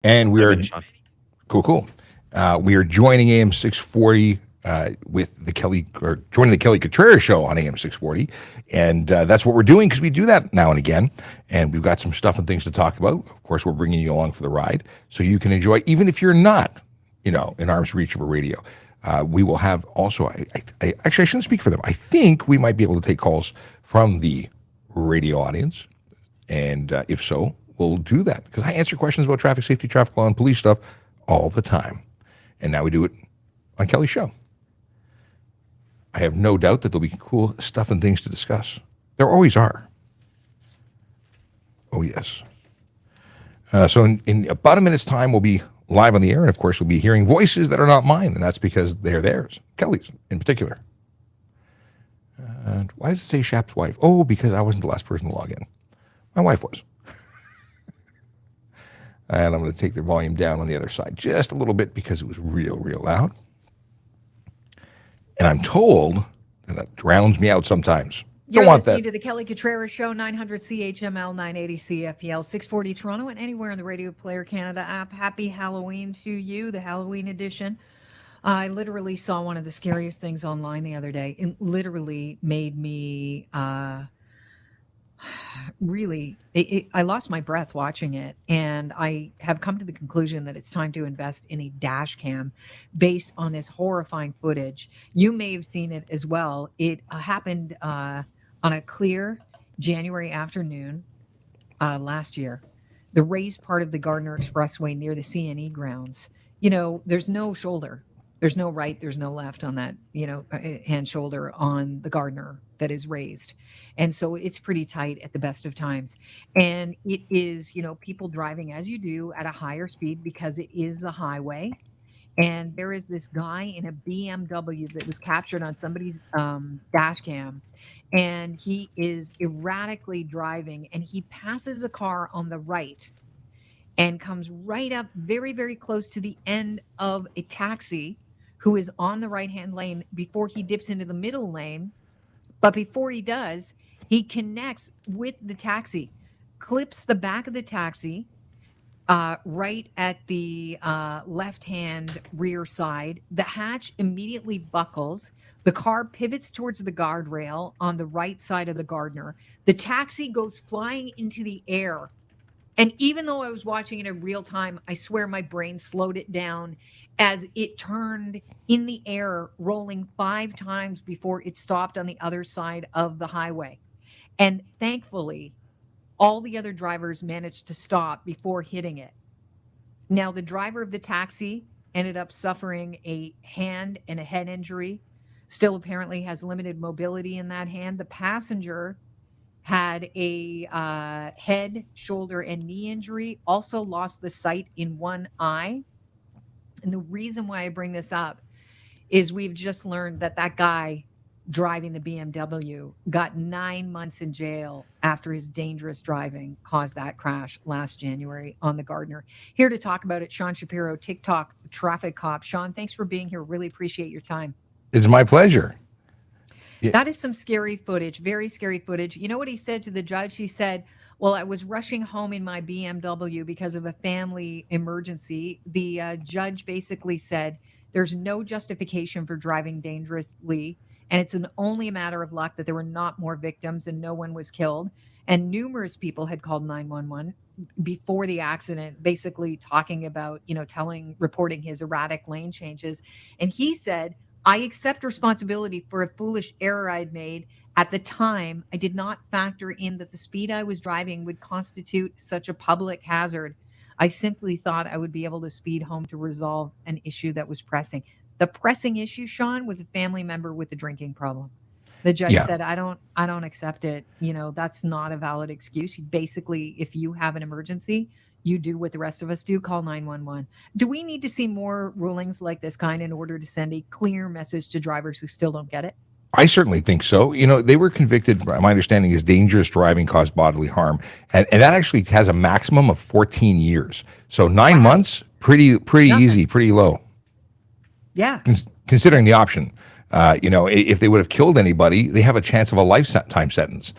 And we Good are minute, Sean. cool. We are joining AM 640 with the Kelly, or joining the Kelly Contreras show on AM 640, and that's what we're doing because we do that now and again, and we've got some stuff and things to talk about. Of course, we're bringing you along for the ride, so you can enjoy, even if you're not, in arm's reach of a radio. We will have also. Actually, I shouldn't speak for them. I think we might be able to take calls from the radio audience, and if so, we'll do that because I answer questions about traffic safety, traffic law, and police stuff all the time. And now we do it on Kelly's show. I have no doubt that there'll be cool stuff and things to discuss. There always are. Oh, yes. So in about a minute's time, we'll be live on the air. And, of course, we'll be hearing voices that are not mine. And that's because they're theirs. Kelly's in particular. Why does it say Shap's wife? Oh, because I wasn't the last person to log in. My wife was. And I'm going to take the volume down on the other side just a little bit because it was real, real loud. And I'm told that drowns me out sometimes. You're Don't want that. listening to the Kelly Contreras Show, 900 CHML, 980 CFPL, 640 Toronto, and anywhere in the Radio Player Canada app. Happy Halloween to you, the Halloween edition. I literally saw one of the scariest things online the other day. It literally made me I lost my breath watching it, and I have come to the conclusion that it's time to invest in a dash cam based on this horrifying footage. You may have seen it as well. It happened on a clear January afternoon last year. The raised part of the Gardner Expressway near the CNE grounds. There's no shoulder. There's no right, there's no left on that, hand shoulder on the Gardner that is raised. And so it's pretty tight at the best of times. And it is, people driving as you do at a higher speed because it is a highway. And there is this guy in a BMW that was captured on somebody's dash cam. And he is erratically driving, and he passes a car on the right and comes right up very, very close to the end of a taxi who is on the right-hand lane before he dips into the middle lane. But before he does, he connects with the taxi, clips the back of the taxi right at the left-hand rear side. The hatch immediately buckles. The car pivots towards the guardrail on the right side of the Gardner. The taxi goes flying into the air. And even though I was watching it in real time, I swear my brain slowed it down as it turned in the air, rolling 5 times before it stopped on the other side of the highway. And thankfully, all the other drivers managed to stop before hitting it. Now, the driver of the taxi ended up suffering a hand and a head injury, still apparently has limited mobility in that hand. The passenger had a head, shoulder, and knee injury, also lost the sight in one eye. And the reason why I bring this up is we've just learned that guy driving the BMW got 9 months in jail after his dangerous driving caused that crash last January on the Gardner. Here to talk about it, Sean Shapiro, TikTok traffic cop. Sean, thanks for being here. Really appreciate your time. It's my pleasure. Yeah. That is some scary footage, very scary footage. You know what he said to the judge? He said, well, I was rushing home in my BMW because of a family emergency. The judge basically said there's no justification for driving dangerously, and it's only a matter of luck that there were not more victims and no one was killed. And numerous people had called 911 before the accident, basically talking about, reporting his erratic lane changes. And he said, I accept responsibility for a foolish error I'd made. At the time, I did not factor in that the speed I was driving would constitute such a public hazard. I simply thought I would be able to speed home to resolve an issue that was pressing. The pressing issue, Sean, was a family member with a drinking problem. The judge said, I don't accept it. That's not a valid excuse. Basically, if you have an emergency, you do what the rest of us do, call 911. Do we need to see more rulings like this kind in order to send a clear message to drivers who still don't get it? I certainly think so. They were convicted, my understanding is dangerous driving caused bodily harm. And that actually has a maximum of 14 years. So 9 months, pretty easy, pretty low. Yeah. Considering the option. If they would have killed anybody, they have a chance of a lifetime sentence.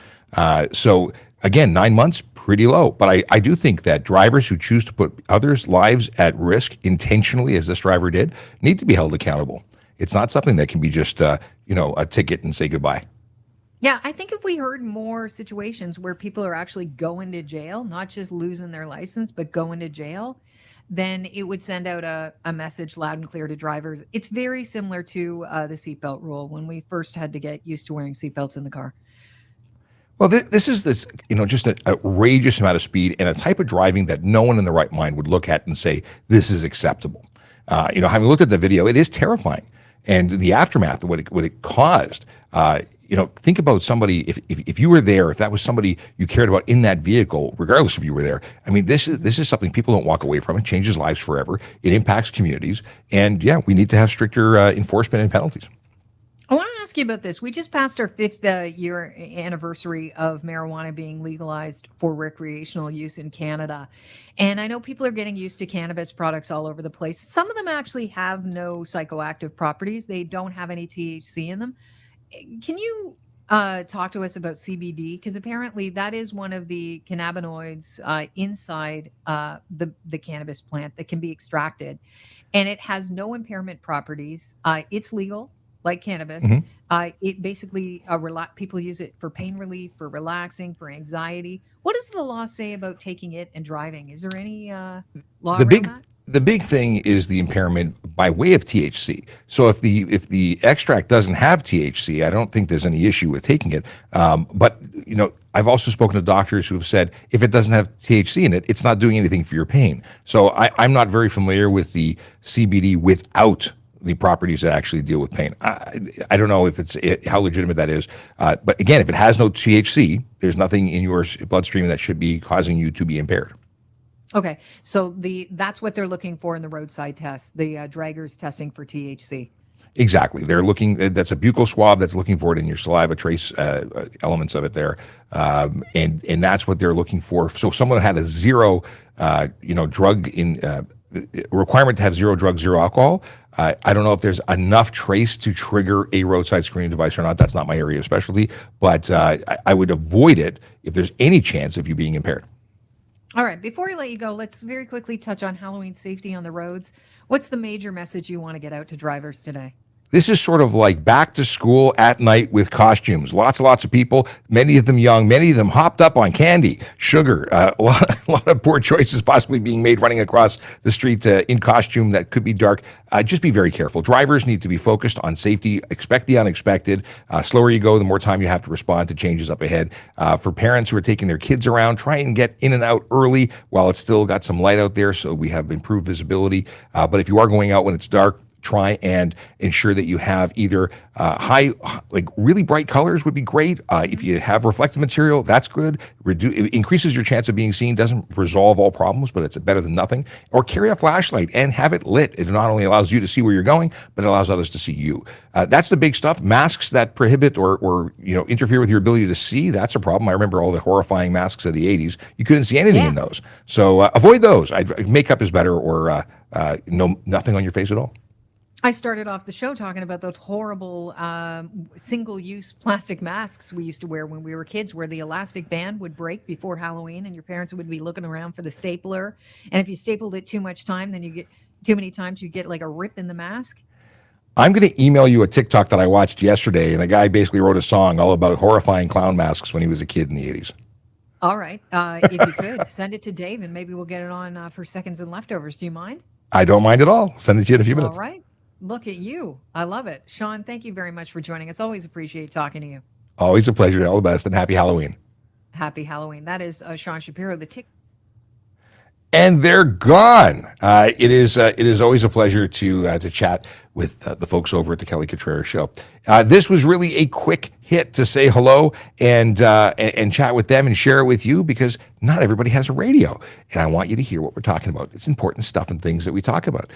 So again, 9 months, pretty low. But I do think that drivers who choose to put others' lives at risk intentionally, as this driver did, need to be held accountable. It's not something that can be just, a ticket and say goodbye. Yeah, I think if we heard more situations where people are actually going to jail, not just losing their license, but going to jail, then it would send out a message loud and clear to drivers. It's very similar to the seatbelt rule when we first had to get used to wearing seatbelts in the car. Well, this is just an outrageous amount of speed and a type of driving that no one in the right mind would look at and say, this is acceptable. Having looked at the video, it is terrifying. And the aftermath of what it caused, think about somebody, if you were there, if that was somebody you cared about in that vehicle, regardless if you were there. I mean, this is something people don't walk away from. It changes lives forever. It impacts communities. And yeah, we need to have stricter enforcement and penalties. I want to ask you about this. We just passed our 5th year anniversary of marijuana being legalized for recreational use in Canada. And I know people are getting used to cannabis products all over the place. Some of them actually have no psychoactive properties. They don't have any THC in them. Can you talk to us about CBD? Because apparently that is one of the cannabinoids inside the cannabis plant that can be extracted. And it has no impairment properties. It's legal, like cannabis. It basically, people use it for pain relief, for relaxing, for anxiety. What does the law say about taking it and driving? Is there any law around that? The big thing is the impairment by way of THC. So if the extract doesn't have THC, I don't think there's any issue with taking it. But I've also spoken to doctors who have said if it doesn't have THC in it, it's not doing anything for your pain. So I'm not very familiar with the CBD without the properties that actually deal with pain. I don't know if how legitimate that is. But again, if it has no THC, there's nothing in your bloodstream that should be causing you to be impaired. Okay, so that's what they're looking for in the roadside test, the draggers testing for THC. Exactly. They're looking, that's a buccal swab that's looking for it in your saliva, trace elements of it there. And that's what they're looking for. So someone had a zero, drug in requirement to have zero drugs, zero alcohol. I don't know if there's enough trace to trigger a roadside screening device or not. That's not my area of specialty, but I would avoid it if there's any chance of you being impaired. All right, before I let you go, let's very quickly touch on Halloween safety on the roads. What's the major message you want to get out to drivers today? This is sort of like back to school at night with costumes. Lots and lots of people, many of them young, many of them hopped up on candy, sugar, a lot of poor choices possibly being made running across the street in costume that could be dark. Just be very careful. Drivers need to be focused on safety. Expect the unexpected. Slower you go, the more time you have to respond to changes up ahead. For parents who are taking their kids around, try and get in and out early while it's still got some light out there so we have improved visibility. But if you are going out when it's dark, try and ensure that you have either really bright colors would be great. If you have reflective material, that's good. It increases your chance of being seen. Doesn't resolve all problems, but it's better than nothing. Or carry a flashlight and have it lit. It not only allows you to see where you're going, but it allows others to see you. That's the big stuff. Masks that prohibit or interfere with your ability to see, that's a problem. I remember all the horrifying masks of the 80s. You couldn't see anything in those. So avoid those. Makeup is better, or nothing on your face at all. I started off the show talking about those horrible single-use plastic masks we used to wear when we were kids, where the elastic band would break before Halloween and your parents would be looking around for the stapler. And if you stapled it too much time, then you get too many times, you get like a rip in the mask. I'm going to email you a TikTok that I watched yesterday, and a guy basically wrote a song all about horrifying clown masks when he was a kid in the 80s. All right. If you could, send it to Dave, and maybe we'll get it on for Seconds and Leftovers. Do you mind? I don't mind at all. Send it to you in a few minutes. All right. Look at you. I love it. Sean, thank you very much for joining us. Always appreciate talking to you. Always a pleasure. All the best, and happy Halloween. Happy Halloween. That is Sean Shapiro, the tick. And they're gone. It is always a pleasure to chat with the folks over at the Kelly Cutrara Show. This was really a quick hit to say hello and chat with them and share it with you, because not everybody has a radio, and I want you to hear what we're talking about. It's important stuff and things that we talk about.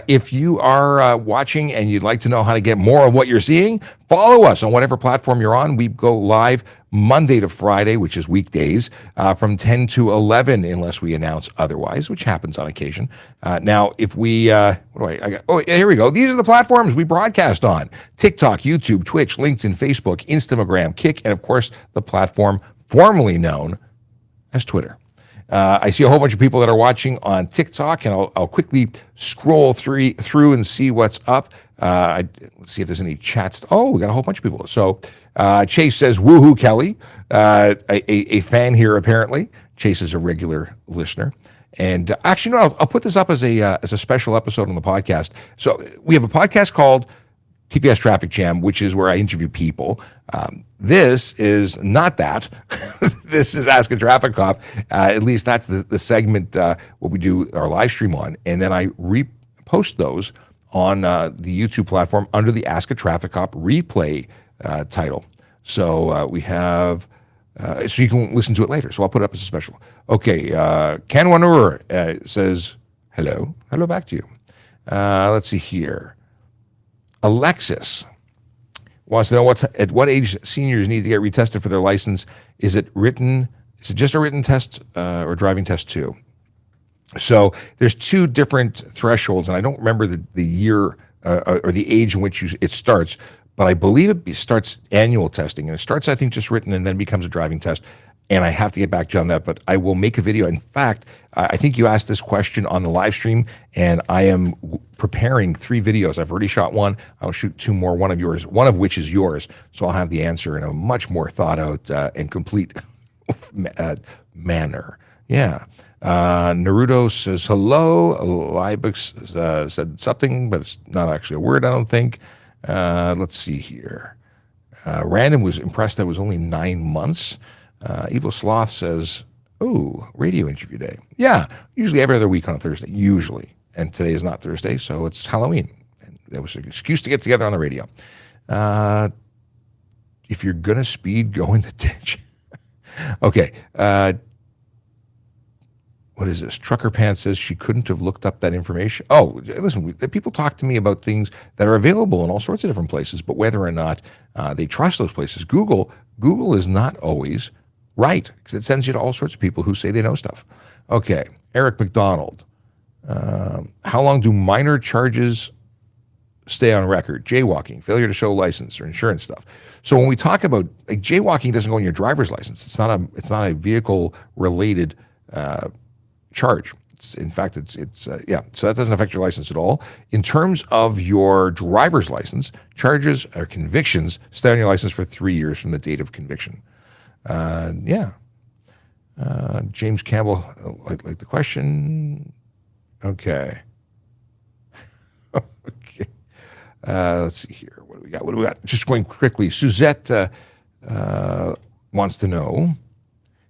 If you are watching and you'd like to know how to get more of what you're seeing, follow us on whatever platform you're on. We go live Monday to Friday, which is weekdays, from 10 to 11, unless we announce otherwise, which happens on occasion. Now, if we, here we go. These are the platforms we broadcast on: TikTok, YouTube, Twitch, LinkedIn, Facebook, Instagram, Kick, and of course, the platform formerly known as Twitter. I see a whole bunch of people that are watching on TikTok, and I'll quickly scroll through and see what's up. Let's see if there's any chats. Oh, we got a whole bunch of people. So Chase says, "Woohoo, Kelly!" A fan here apparently. Chase is a regular listener, and actually, no, I'll put this up as a special episode on the podcast. So we have a podcast called TPS Traffic Jam, which is where I interview people. This is not that. This is Ask a Traffic Cop. At least that's the segment what we do our live stream on. And then I repost those on the YouTube platform under the Ask a Traffic Cop replay title. So we have, so you can listen to it later. So I'll put it up as a special. Okay, Kanwanur says, hello. Hello back to you. Let's see here. Alexis wants to know at what age seniors need to get retested for their license. Is it just a written test or driving test too? So there's two different thresholds, and I don't remember the year or the age in which it starts, but I believe it starts annual testing, and it starts, I think, just written and then becomes a driving test. And I have to get back to you on that, but I will make a video. In fact, I think you asked this question on the live stream, and I am preparing 3 videos. I've already shot one. I'll shoot 2 more, one of which is yours. So I'll have the answer in a much more thought out and complete manner. Yeah. Naruto says hello. Libux said something, but it's not actually a word, I don't think. Let's see here. Random was impressed that it was only 9 months. Evil Sloth says, oh, radio interview day. Yeah, usually every other week on a Thursday, usually. And today is not Thursday, so it's Halloween. And that was an excuse to get together on the radio. If you're going to speed, go in the ditch. Okay. What is this? Trucker Pants says she couldn't have looked up that information. Oh, listen, people talk to me about things that are available in all sorts of different places, but whether or not they trust those places. Google is not always right, because it sends you to all sorts of people who say they know stuff. Okay, Eric McDonald. How long do minor charges stay on record? Jaywalking, failure to show license, or insurance stuff. So when we talk about, like, jaywalking doesn't go on your driver's license. It's not a vehicle related charge. In fact, so that doesn't affect your license at all. In terms of your driver's license, charges or convictions stay on your license for 3 years from the date of conviction. James Campbell, like the question. Okay. Okay. Let's see here. What do we got? Just going quickly. Suzette wants to know,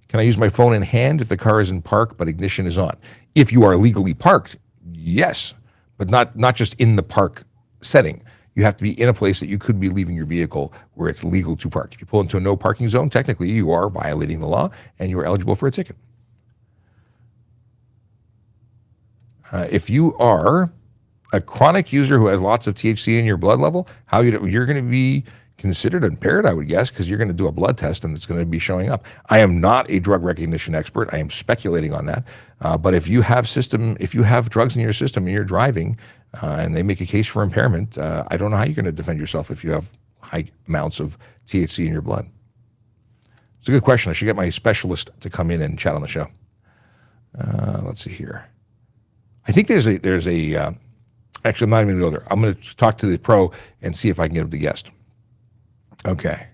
can I use my phone in hand if the car is in park but ignition is on? If you are legally parked, yes, but not just in the park setting. You have to be in a place that you could be leaving your vehicle where it's legal to park. If you pull into a no parking zone, technically you are violating the law and you are eligible for a ticket. If you are a chronic user who has lots of THC in your blood level, you're going to be considered impaired, I would guess, because you're going to do a blood test and it's going to be showing up. I am not a drug recognition expert. I am speculating on that. But if you have drugs in your system and you're driving and they make a case for impairment, I don't know how you're going to defend yourself if you have high amounts of THC in your blood. It's a good question. I should get my specialist to come in and chat on the show. Let's see here. I think there's a actually, I'm not even going to go there. I'm going to talk to the pro and see if I can get him to guest. Okay.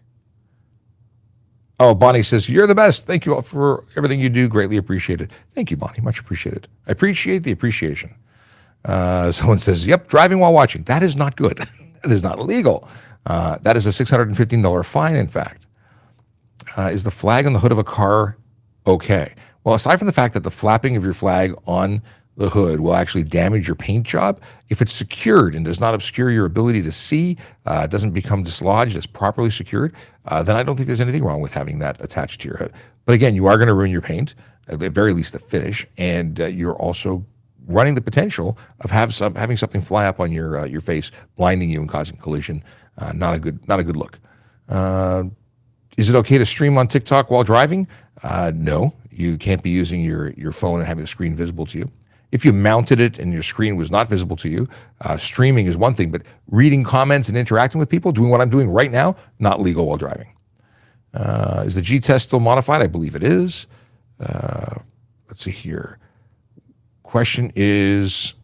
Oh, Bonnie says, you're the best. Thank you all for everything you do. Greatly appreciated. Thank you, Bonnie. Much appreciated. I appreciate the appreciation. Someone says, yep, driving while watching. That is not good. That is not legal. That is a $615 fine, in fact. Is the flag on the hood of a car okay? Well, aside from the fact that the flapping of your flag on the hood will actually damage your paint job, if it's secured and does not obscure your ability to see, doesn't become dislodged, it's properly secured, then I don't think there's anything wrong with having that attached to your hood. But again, you are going to ruin your paint, at the very least the finish, and you're also running the potential of having something fly up on your face, blinding you and causing collision. Not a good look. Is it okay to stream on TikTok while driving? No, you can't be using your phone and having the screen visible to you. If you mounted it and your screen was not visible to you, streaming is one thing, but reading comments and interacting with people, doing what I'm doing right now, not legal while driving. Is the G-test still modified? I believe it is. Let's see here. Question is,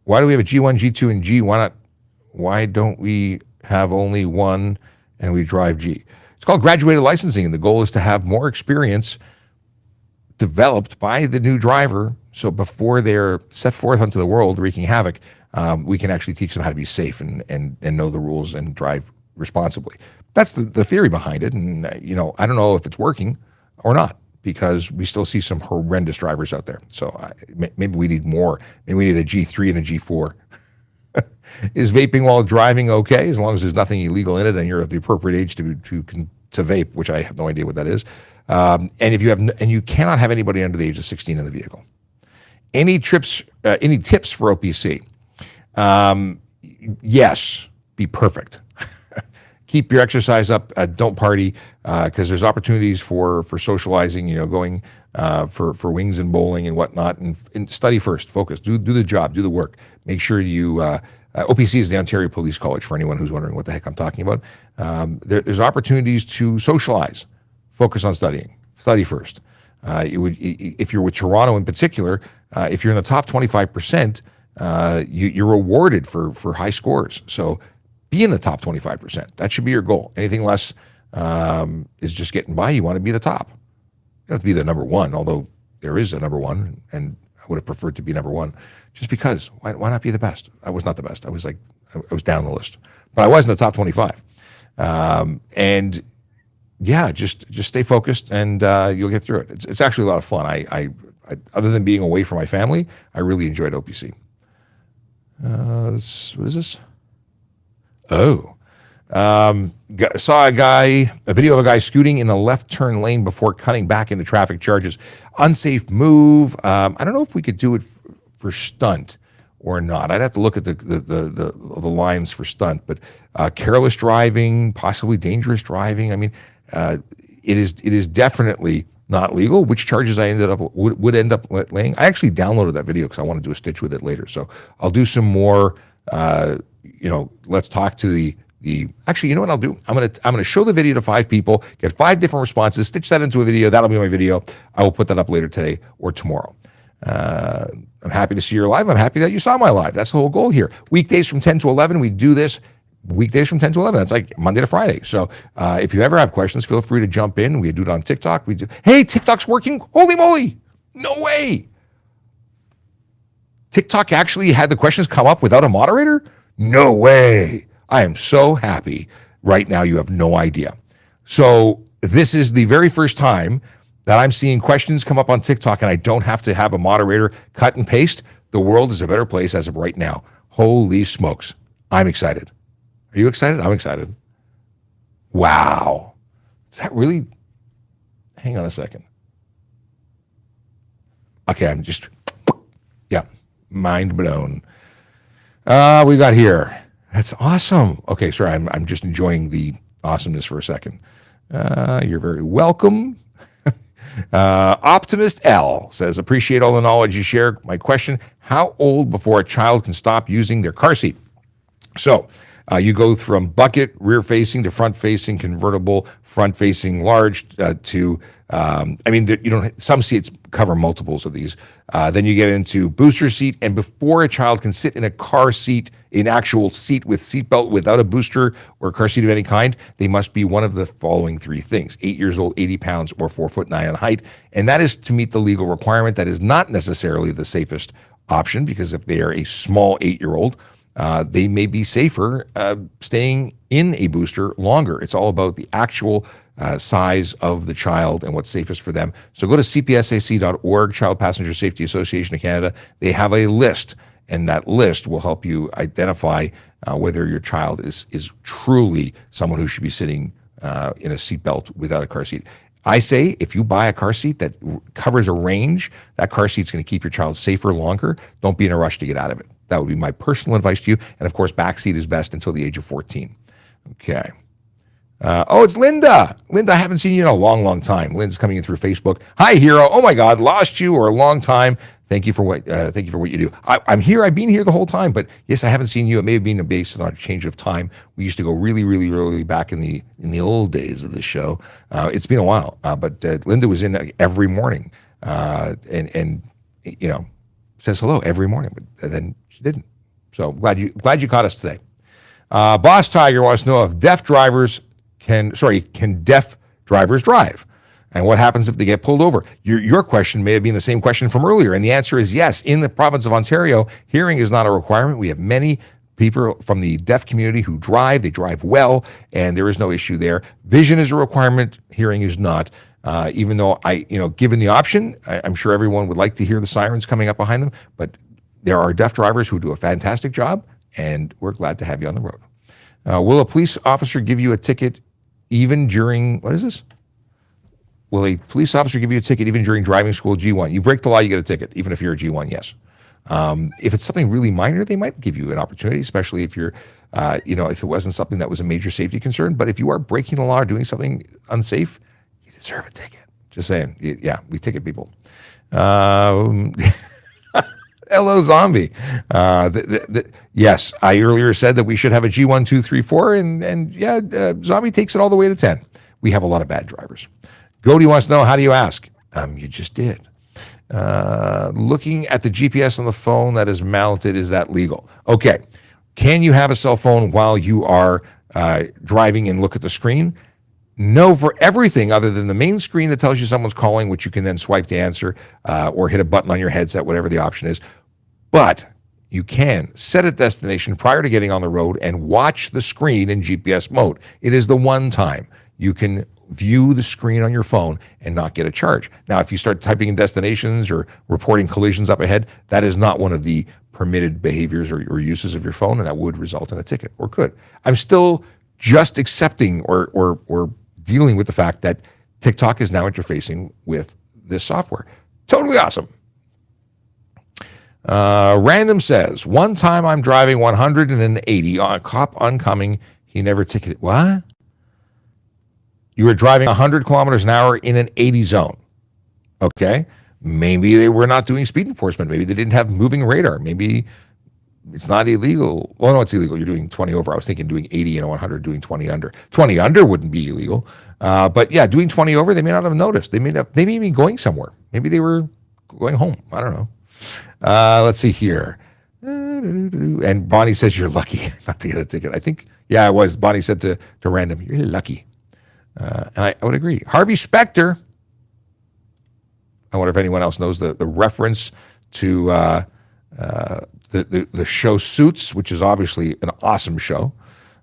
why do we have a G1, G2, and G? Why don't we have only one and we drive G? It's called graduated licensing, and the goal is to have more experience developed by the new driver. So before they're set forth onto the world wreaking havoc, we can actually teach them how to be safe and know the rules and drive responsibly. That's the theory behind it. And, I don't know if it's working or not, because we still see some horrendous drivers out there. So maybe we need more. Maybe we need a G3 and a G4. Is vaping while driving okay, as long as there's nothing illegal in it and you're of the appropriate age to vape, which I have no idea what that is. And if you have, and you cannot have anybody under the age of 16 in the vehicle. Any tips for OPC? Yes, be perfect. Keep your exercise up. Don't party, because there's opportunities for socializing. Going for wings and bowling and whatnot. And study first. Focus. Do the job. Do the work. Make sure you. OPC is the Ontario Police College, for anyone who's wondering what the heck I'm talking about. There's opportunities to socialize. Focus on studying. Study first. If you're with Toronto in particular, if you're in the top 25%, you're rewarded for high scores. So be in the top 25%. That should be your goal. Anything less is just getting by. You want to be the top. You don't have to be the number one, although there is a number one, and I would have preferred to be number one. Just because, why not be the best? I was not the best. I was down the list, but I was in the top 25. And yeah, just stay focused, and you'll get through it. It's actually a lot of fun. I other than being away from my family, I really enjoyed OPC. What is this? Oh, saw a video of a guy scooting in the left turn lane before cutting back into traffic, charges unsafe move. I don't know if we could do it for stunt or not. I'd have to look at the lines for stunt, but careless driving, possibly dangerous driving. I mean, it is definitely not legal. Which charges I would end up laying? I actually downloaded that video because I want to do a stitch with it later. So I'll do some more. Let's talk to the. Actually, you know what I'll do? I'm gonna show the video to 5 people, get 5 different responses, stitch that into a video. That'll be my video. I will put that up later today or tomorrow. I'm happy to see your live. I'm happy that you saw my live. That's the whole goal here. Weekdays from 10 to 11, we do this. Weekdays from 10 to 11. That's like Monday to Friday. So if you ever have questions, feel free to jump in. We do it on TikTok. Hey, TikTok's working. Holy moly. No way. TikTok actually had the questions come up without a moderator? No way. I am so happy right now. You have no idea. So this is the very first time that I'm seeing questions come up on TikTok and I don't have to have a moderator cut and paste. The world is a better place as of right now. Holy smokes. I'm excited. Are you excited? I'm excited. Wow. Is that really? Hang on a second. Okay, mind blown. We got here. That's awesome. Okay, sorry, I'm just enjoying the awesomeness for a second. You're very welcome. Optimist L says, appreciate all the knowledge you share. My question, how old before a child can stop using their car seat? So you go from bucket, rear facing, to front facing, convertible, front facing, large, to, some seats cover multiples of these. Then you get into booster seat, and before a child can sit in a car seat, an actual seat with seatbelt without a booster or a car seat of any kind, they must be one of the following 3 things: 8 years old, 80 pounds, or 4'9" in height. And that is to meet the legal requirement. That is not necessarily the safest option, because if they are a small 8-year-old, they may be safer staying in a booster longer. It's all about the actual size of the child and what's safest for them. So go to cpsac.org, Child Passenger Safety Association of Canada. They have a list, and that list will help you identify whether your child is truly someone who should be sitting in a seatbelt without a car seat. I say if you buy a car seat that covers a range, that car seat's going to keep your child safer longer. Don't be in a rush to get out of it. That would be my personal advice to you. And of course, backseat is best until the age of 14. Okay. It's Linda. Linda, I haven't seen you in a long, long time. Linda's coming in through Facebook. Hi, hero. Oh my God, lost you or a long time. Thank you for what you do. I'm here. I've been here the whole time, but yes, I haven't seen you. It may have been based on a change of time. We used to go really, really early back in the old days of the show. It's been a while, but Linda was in every morning, and says hello every morning, but then she didn't. So glad you caught us today. Boss Tiger wants to know if can deaf drivers drive? And what happens if they get pulled over? Your question may have been the same question from earlier, and the answer is yes. In the province of Ontario, hearing is not a requirement. We have many people from the deaf community who drive. They drive well, and there is no issue there. Vision is a requirement. Hearing is not. Even though given the option, I'm sure everyone would like to hear the sirens coming up behind them, but there are deaf drivers who do a fantastic job, and we're glad to have you on the road. Will a police officer give you a ticket even during, what is this? Will a police officer give you a ticket even during driving school G1? You break the law, you get a ticket, even if you're a G1, yes. If it's something really minor, they might give you an opportunity, especially if you're, if it wasn't something that was a major safety concern. But if you are breaking the law or doing something unsafe, you deserve a ticket. Just saying. Yeah, we ticket people. Hello, Zombie. Yes, I earlier said that we should have a G1, 2, 3, 4, and Zombie takes it all the way to 10. We have a lot of bad drivers. Goldie wants to know, how do you ask? You just did. Looking at the GPS on the phone that is mounted, is that legal? Okay. Can you have a cell phone while you are driving and look at the screen? No, for everything other than the main screen that tells you someone's calling, which you can then swipe to answer, or hit a button on your headset, whatever the option is. But you can set a destination prior to getting on the road and watch the screen in GPS mode. It is the one time you can view the screen on your phone and not get a charge. Now, if you start typing in destinations or reporting collisions up ahead, that is not one of the permitted behaviors or uses of your phone, and that would result in a ticket, or could. I'm still just accepting or dealing with the fact that TikTok is now interfacing with this software. Totally awesome. Random says, one time I'm driving 180 on a cop oncoming, he never ticketed. What? You were driving 100 kilometers an hour in an 80 zone. Okay. Maybe they were not doing speed enforcement. Maybe they didn't have moving radar. Maybe it's not illegal. Well, no, it's illegal. You're doing 20 over. I was thinking doing 80 and 100, doing 20 under. 20 under wouldn't be illegal. But yeah, doing 20 over, they may not have noticed. They may be going somewhere. Maybe they were going home. I don't know. Let's see here. And Bonnie says, you're lucky not to get a ticket. I think, yeah, it was. Bonnie said to Random, you're lucky. And I would agree. Harvey Specter. I wonder if anyone else knows the reference to the show Suits, which is obviously an awesome show.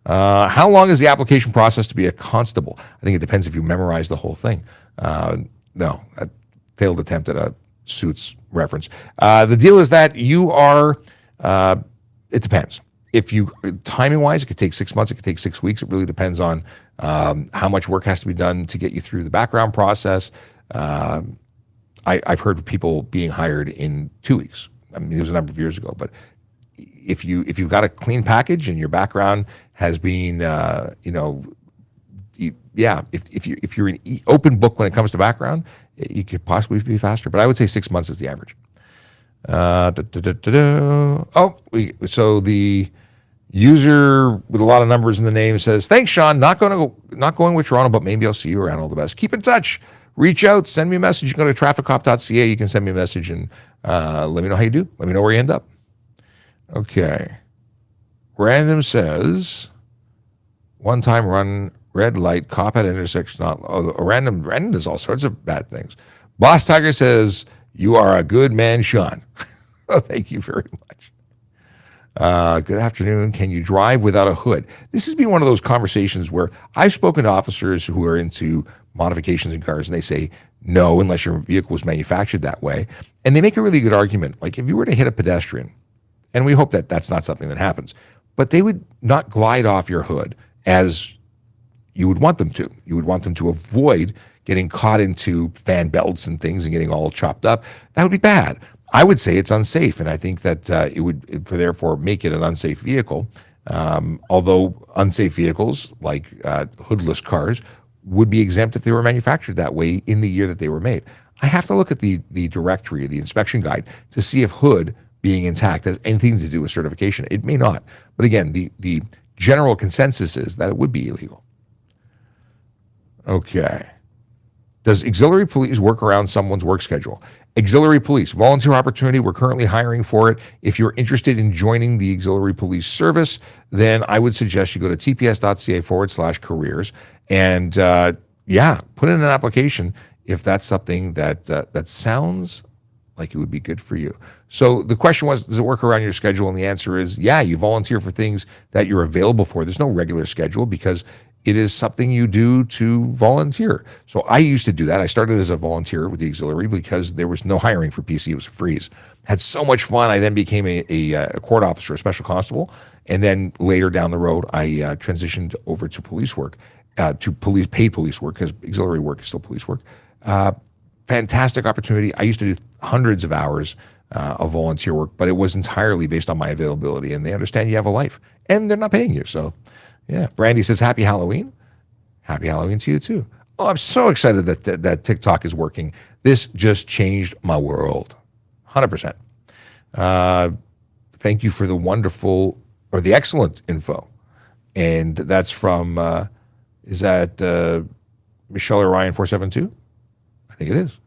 How long is the application process to be a constable? I think it depends if you memorize the whole thing. No, a failed attempt at a Suits reference. The deal is that you are, it depends. If you, timing-wise, it could take 6 months, it could take 6 weeks. It really depends on how much work has to be done to get you through the background process. I've heard of people being hired in 2 weeks. I mean, it was a number of years ago, but if you've got a clean package and your background has been, if you're an open book when it comes to background, you could possibly be faster. But I would say 6 months is the average. So the user with a lot of numbers in the name says, "Thanks, Sean. Not going with Toronto, but maybe I'll see you around. All the best. Keep in touch. Reach out. Send me a message. You can go to trafficcop.ca. You can send me a message and let me know how you do. Let me know where you end up." Okay. Random says, one time run red light, cop at intersection. Random does all sorts of bad things. Boss Tiger says, "You are a good man, Sean." Oh, thank you very much. Good afternoon. Can you drive without a hood? This has been one of those conversations where I've spoken to officers who are into modifications in cars, and they say, no, unless your vehicle was manufactured that way. And they make a really good argument. Like if you were to hit a pedestrian, and we hope that that's not something that happens, but they would not glide off your hood as you would want them to. You would want them to avoid getting caught into fan belts and things and getting all chopped up. That would be bad. I would say it's unsafe, and I think that it would therefore make it an unsafe vehicle. Although unsafe vehicles like hoodless cars would be exempt if they were manufactured that way in the year that they were made. I have to look at the directory, the inspection guide, to see if hood being intact has anything to do with certification. It may not. But again, the general consensus is that it would be illegal. Okay. Does auxiliary police work around someone's work schedule? Auxiliary police, volunteer opportunity. We're currently hiring for it. If you're interested in joining the auxiliary police service, then I would suggest you go to tps.ca/careers and put in an application if that's something that sounds like it would be good for you. So the question was, does it work around your schedule? And the answer is, yeah, you volunteer for things that you're available for. There's no regular schedule because it is something you do to volunteer. So I used to do that. I started as a volunteer with the auxiliary because there was no hiring for PC. It was a freeze. Had so much fun. I then became a court officer, a special constable. And then later down the road, I transitioned over to police work, to paid police work, because auxiliary work is still police work. Fantastic opportunity. I used to do hundreds of hours of volunteer work, but it was entirely based on my availability. And they understand you have a life and they're not paying you. So yeah, Brandy says, happy Halloween. Happy Halloween to you too. Oh, I'm so excited that TikTok is working. This just changed my world. 100%. Thank you for the wonderful or the excellent info. And that's from, is that Michelle Orion 472? I think it is.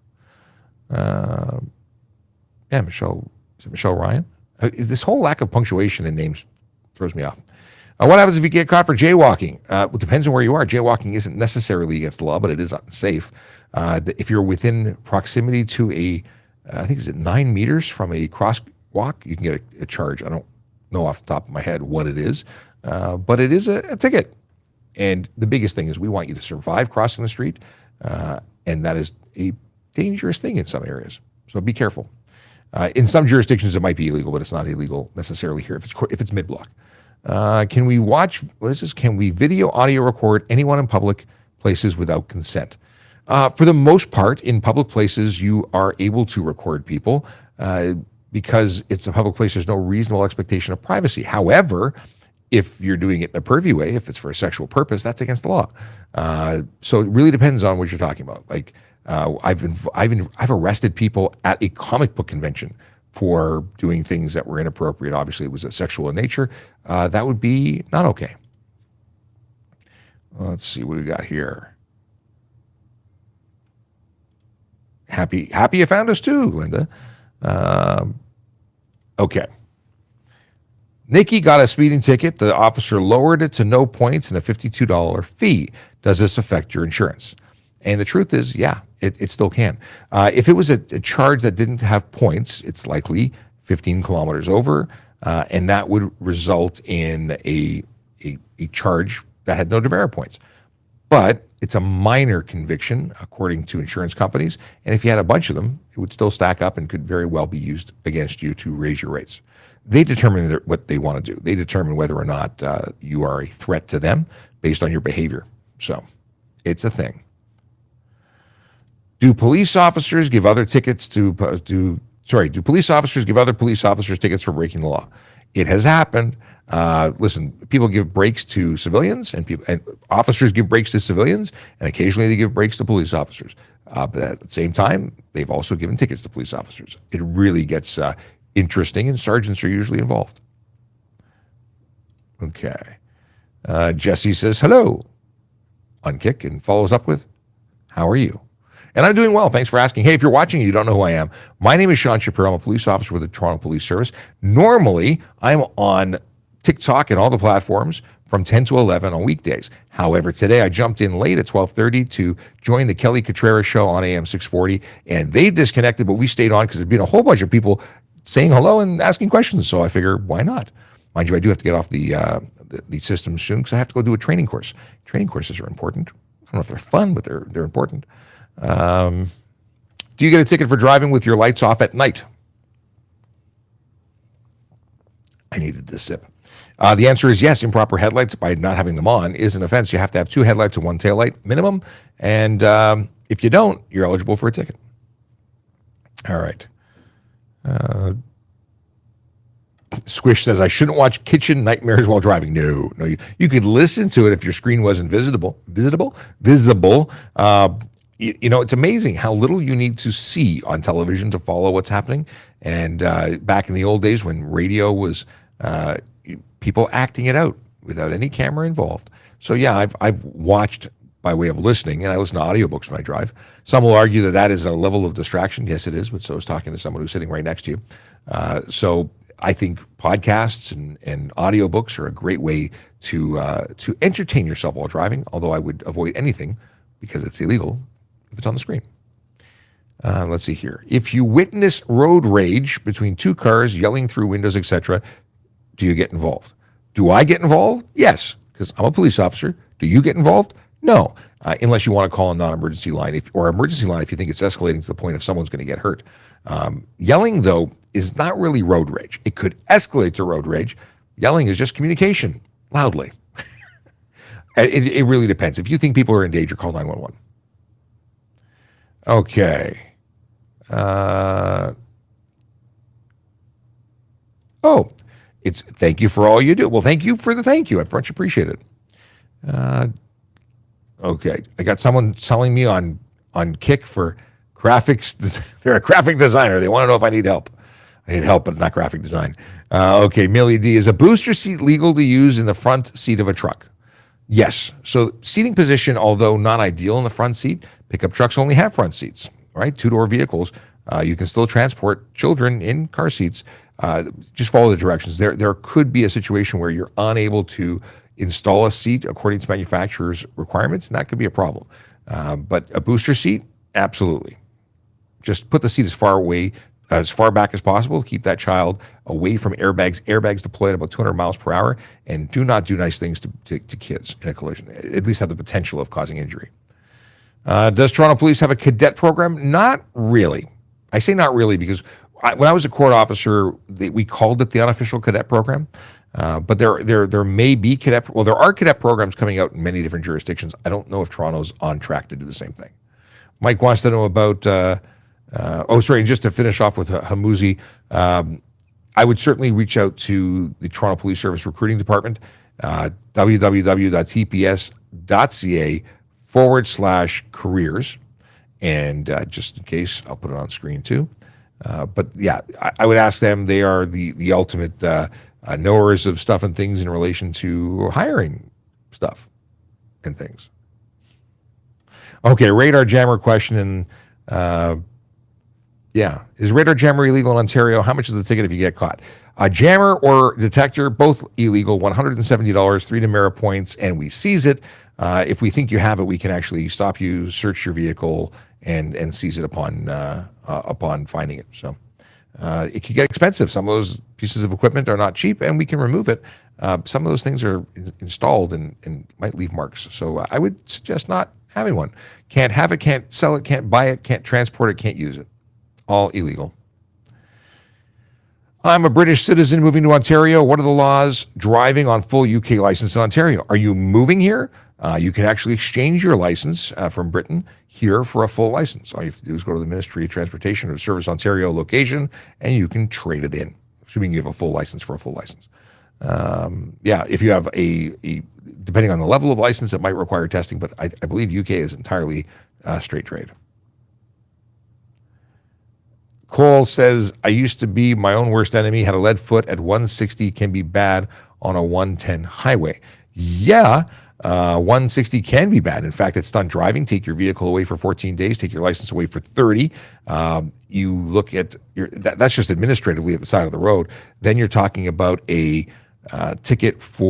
Yeah, Michelle. Is it Michelle Ryan? This whole lack of punctuation in names throws me off. What happens if you get caught for jaywalking? It depends on where you are. Jaywalking isn't necessarily against the law, but it is unsafe. If you're within proximity to I think is it 9 meters from a crosswalk, you can get a charge. I don't know off the top of my head what it is, but it is a ticket. And the biggest thing is we want you to survive crossing the street, and that is a dangerous thing in some areas. So be careful. In some jurisdictions, it might be illegal, but it's not illegal necessarily here if it's mid-block. Can we watch, what is this? Can we video, audio record anyone in public places without consent? For the most part, in public places, you are able to record people because it's a public place. There's no reasonable expectation of privacy. However, if you're doing it in a purview way, if it's for a sexual purpose, that's against the law. So it really depends on what you're talking about. Like I've arrested people at a comic book convention for doing things that were inappropriate. Obviously, it was sexual in nature. That would be not okay. Let's see what we got here. Happy you found us too, Linda. Okay. Nikki got a speeding ticket. The officer lowered it to no points and a $52 fee. Does this affect your insurance? And the truth is, yeah, it still can. If it was a charge that didn't have points, it's likely 15 kilometers over, and that would result in a charge that had no demerit points. But it's a minor conviction, according to insurance companies. And if you had a bunch of them, it would still stack up and could very well be used against you to raise your rates. They determine what they want to do. They determine whether or not you are a threat to them based on your behavior. So it's a thing. Do police officers give other tickets do police officers give other police officers tickets for breaking the law? It has happened. Listen, people give breaks to civilians, and officers give breaks to civilians, and occasionally they give breaks to police officers. But at the same time, they've also given tickets to police officers. It really gets interesting, and sergeants are usually involved. Okay. Jesse says hello on Kick and follows up with, how are you? And I'm doing well. Thanks for asking. Hey, if you're watching and you don't know who I am, my name is Sean Shapiro. I'm a police officer with the Toronto Police Service. Normally, I'm on TikTok and all the platforms from 10 to 11 on weekdays. However, today I jumped in late at 12:30 to join the Kelly Contreras show on AM 640, and they disconnected, but we stayed on because there's been a whole bunch of people saying hello and asking questions. So I figure, why not? Mind you, I do have to get off the system soon because I have to go do a training course. Training courses are important. I don't know if they're fun, but they're important. Do you get a ticket for driving with your lights off at night? I needed this sip. The answer is yes. Improper headlights by not having them on is an offense. You have to have 2 headlights and 1 taillight minimum. And if you don't, you're eligible for a ticket. All right. Squish says, I shouldn't watch Kitchen Nightmares while driving. No, you could listen to it if your screen wasn't visible. it's amazing how little you need to see on television to follow what's happening. And back in the old days when radio was people acting it out without any camera involved. So yeah, I've watched by way of listening, and I listen to audiobooks when I drive. Some will argue that that is a level of distraction. Yes, it is, but so is talking to someone who's sitting right next to you. So I think podcasts and audiobooks are a great way to entertain yourself while driving, although I would avoid anything, because it's illegal, if it's on the screen. Let's see here. If you witness road rage between two cars yelling through windows, etc., do you get involved? Do I get involved? Yes, because I'm a police officer. Do you get involved? No, unless you want to call a non-emergency line or emergency line if you think it's escalating to the point of someone's going to get hurt. Yelling, though, is not really road rage. It could escalate to road rage. Yelling is just communication loudly. It really depends. If you think people are in danger, call 911. Okay. It's thank you for all you do. Well, thank you for the thank you. I much appreciate it. Okay. I got someone selling me on Kick for graphics. They're a graphic designer. They want to know if I need help. I need help, but not graphic design. Okay. Millie D, is a booster seat legal to use in the front seat of a truck? Yes. So seating position, although not ideal in the front seat, pickup trucks only have front seats, right? Two-door vehicles. You can still transport children in car seats. Just follow the directions. There could be a situation where you're unable to install a seat according to manufacturer's requirements, and that could be a problem. But a booster seat, absolutely. Just put the seat as far back as possible to keep that child away from airbags. Airbags deploy at about 200 miles per hour, and do not do nice things to kids in a collision, at least have the potential of causing injury. Does Toronto Police have a cadet program? Not really. I say not really because when I was a court officer, we called it the unofficial cadet program. But there may be cadet. Well, there are cadet programs coming out in many different jurisdictions. I don't know if Toronto's on track to do the same thing. Mike wants to know about. Just to finish off with Hamuzi, I would certainly reach out to the Toronto Police Service Recruiting Department, www.tps.ca/careers. And just in case, I'll put it on screen too. But yeah, I would ask them. They are the ultimate knowers of stuff and things in relation to hiring stuff and things. Okay, radar jammer question. Is radar jammer illegal in Ontario? How much is the ticket if you get caught? Jammer or detector, both illegal, $170, 3 demerit points, and we seize it. If we think you have it, we can actually stop you, search your vehicle, and seize it upon finding it. So it can get expensive. Some of those pieces of equipment are not cheap, and we can remove it. Some of those things are installed and might leave marks. So I would suggest not having one. Can't have it, can't sell it, can't buy it, can't transport it, can't use it. All illegal. I'm a British citizen moving to Ontario. What are the laws driving on full UK license in Ontario? Are you moving here? You can actually exchange your license from Britain here for a full license. All you have to do is go to the Ministry of Transportation or Service Ontario location, and you can trade it in, assuming you have a full license for a full license. If you have a depending on the level of license, it might require testing, but I believe UK is entirely straight trade. Cole says, I used to be my own worst enemy, had a lead foot at 160, can be bad on a 110 highway. Yeah, 160 can be bad. In fact, it's stunt driving. Take your vehicle away for 14 days, take your license away for 30. You look at that's just administratively at the side of the road. Then you're talking about a ticket if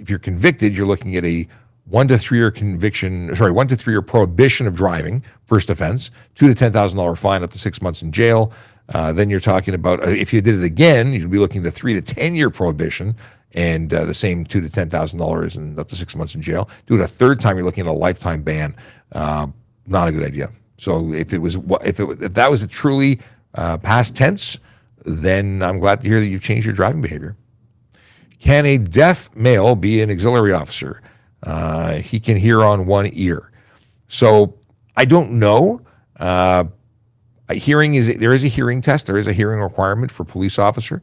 you're convicted, you're looking at a 1 to 3 year conviction, 1 to 3 year prohibition of driving, first offense, $2,000 to $10,000 fine, up to 6 months in jail. Then you're talking about, if you did it again, you'd be looking at a 3 to 10 year prohibition and the same $2,000 to $10,000 and up to 6 months in jail. Do it a third time, you're looking at a lifetime ban. Not a good idea. So if that was a truly past tense, then I'm glad to hear that you've changed your driving behavior. Can a deaf male be an auxiliary officer? He can hear on one ear. So I don't know. There is a hearing test. There is a hearing requirement for police officer.